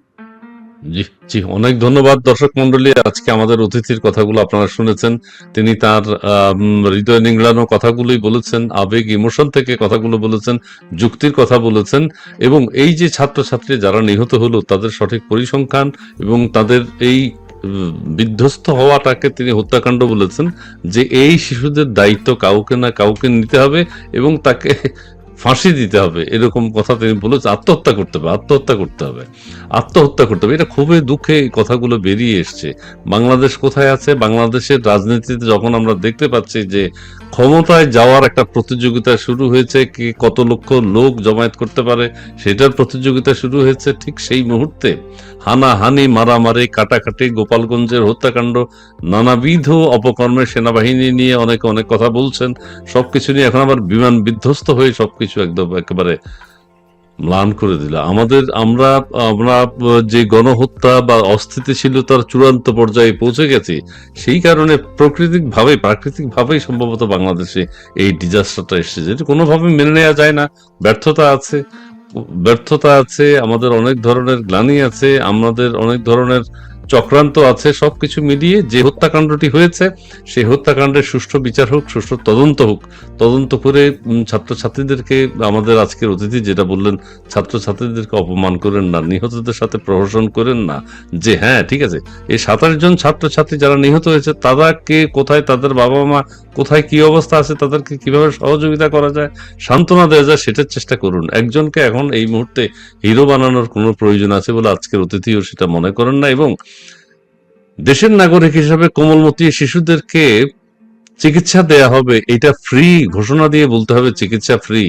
[SPEAKER 1] জি জি, অনেক ধন্যবাদ। দর্শক মন্ডলী, আজকে আমাদের অতিথির কথাগুলো আপনারা শুনেছেন। তিনি তার হৃদয় নিংড়ানো কথাগুলোই বলেছেন, আবেগ ইমোশন থেকে কথাগুলো বলেছেন, যুক্তির কথা বলেছেন, এবং এই যে ছাত্রছাত্রী যারা নিহত হলো তাদের সঠিক পরিসংখ্যান এবং তাদের এই বিধ্বস্ত হওয়াটাকে তিনি হত্যাকাণ্ড বলেছেন, যে এই শিশুদের দায়িত্ব কাউকে না কাউকে নিতে হবে এবং তাকে ফাঁসি দিতে হবে, এরকম কথা তিনি বলেছেন। আত্মহত্যা করতে হবে, আত্মহত্যা করতে হবে, আত্মহত্যা করতে হবে। এটা খুবই দুঃখে এই কথাগুলো বেরিয়ে এসছে। বাংলাদেশ কোথায় আছে? বাংলাদেশের রাজনীতিতে যখন আমরা দেখতে পাচ্ছি যে ক্ষমতায় যাওয়ার একটা প্রতিযোগিতা শুরু হয়েছে, কি কত লক্ষ লোক জমায়েত করতে পারে সেটার প্রতিযোগিতা শুরু হয়েছে, ঠিক সেই মুহূর্তে হানাহানি, মারামারি, কাটাকাটি, গোপালগঞ্জের হত্যাকাণ্ড, নানাবিধ অপকর্মের সেনাবাহিনী নিয়ে অনেকে অনেক কথা বলছেন, সবকিছু নিয়ে এখন আবার বিমান বিধ্বস্ত হয়ে সবকিছু একদম একেবারে ম্লান করে দিল আমাদের। আমরা আমরা যে গণহত্যা বা অস্থিতিশীলতার চূড়ান্ত পর্যায়ে পৌঁছে গেছি, সেই কারণে প্রাকৃতিক ভাবেই সম্ভবত বাংলাদেশে এই ডিজাস্টারটা এসেছে, যেটা কোনোভাবে মেনে নেওয়া যায় না। ব্যর্থতা আছে, ব্যর্থতা আছে, আমাদের অনেক ধরনের গ্লানি আছে, আমাদের অনেক ধরনের চক্রান্ত আছে। সবকিছু মিলিয়ে যে হত্যাকাণ্ডটি হয়েছে, সেই হত্যাকাণ্ডের সুষ্ঠু বিচার হোক, সুষ্ঠু তদন্ত হোক। তদন্ত করে ছাত্রছাত্রীদেরকে, আমাদের আজকের অতিথি যেটা বললেন, ছাত্রছাত্রীদেরকে অপমান করেন না, নিহতদের সাথে প্রহসন করেন না, যে হ্যাঁ ঠিক আছে, এই 27 জন ছাত্রছাত্রী যারা নিহত হয়েছে তারা কে কোথায়, তাদের বাবা মা কোথায়, কি অবস্থা আছে, তাদেরকে কিভাবে সহযোগিতা করা যায়, সান্ত্বনা দেওয়া যায়, সেটার চেষ্টা করুন। একজনকে এখন এই মুহূর্তে হিরো বানানোর কোনো প্রয়োজন আছে বলে আজকের অতিথিও সেটা মনে করেন না। এবং দেশের নাগরিক হিসেবে কোমলমতি শিশুদেরকে চিকিৎসা দেয়া হবে, এটা ফ্রি ঘোষণা দিয়ে বলতে হবে চিকিৎসা ফ্রি,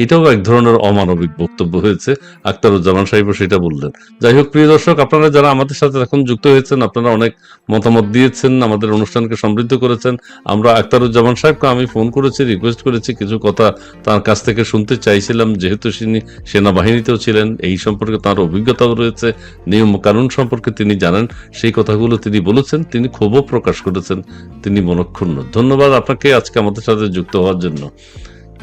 [SPEAKER 1] এটাও এক ধরনের অমানবিক বক্তব্য হয়েছে। আখতারুজ্জামান সাহেবও সেটা বললেন। যাই হোক, প্রিয় দর্শক, আপনারা যারা আমাদের সাথে এখন যুক্ত হয়েছেন, আপনারা অনেক মতামত দিয়েছেন, আমাদের অনুষ্ঠানকে সমৃদ্ধ করেছেন। আমরা আখতারুজ্জামান সাহেবকে আমি ফোন করেছি, রিকোয়েস্ট করেছি, কিছু কথা তার কাছ থেকে শুনতে চাইছিলাম, যেহেতু তিনি সেনাবাহিনীতেও ছিলেন, এই সম্পর্কে তার অভিজ্ঞতাও রয়েছে, নিয়ম কানুন সম্পর্কে তিনি জানেন। সেই কথাগুলো তিনি বলেছেন, তিনি ক্ষোভও প্রকাশ করেছেন, তিনি মনক্ষুণ্ণ। ধন্যবাদ আপনাকে আজকে আমাদের সাথে যুক্ত হওয়ার জন্য।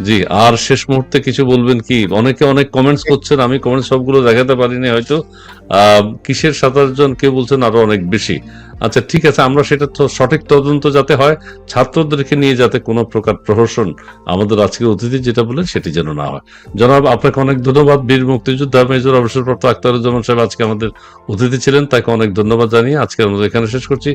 [SPEAKER 1] জি, আর শেষ মুহূর্তে কিছু বলবেন কি? অনেকে অনেক কমেন্টস করছেন, আমি কমেন্টস সবগুলো দেখাতে পারিনি হয়তো। কিসের 27 জন, কেউ বলছেন আরো অনেক বেশি। আচ্ছা ঠিক আছে, আমরা সেটা তো সঠিক তদন্ত যাতে হয়, ছাত্রদেরকে নিয়ে যাতে কোনো প্রকার প্রহসন আমাদের আজকের অতিথি যেটা বলেন সেটি যেন না হয়। জনাব, আপনাকে অনেক ধন্যবাদ। বীর মুক্তিযোদ্ধা মেজর অবসরপ্রাপ্ত আখতারুজ্জামান সাহেব আজকে আমাদের অতিথি ছিলেন, তাকে অনেক ধন্যবাদ জানিয়ে আজকে আমরা এখানে শেষ করছি।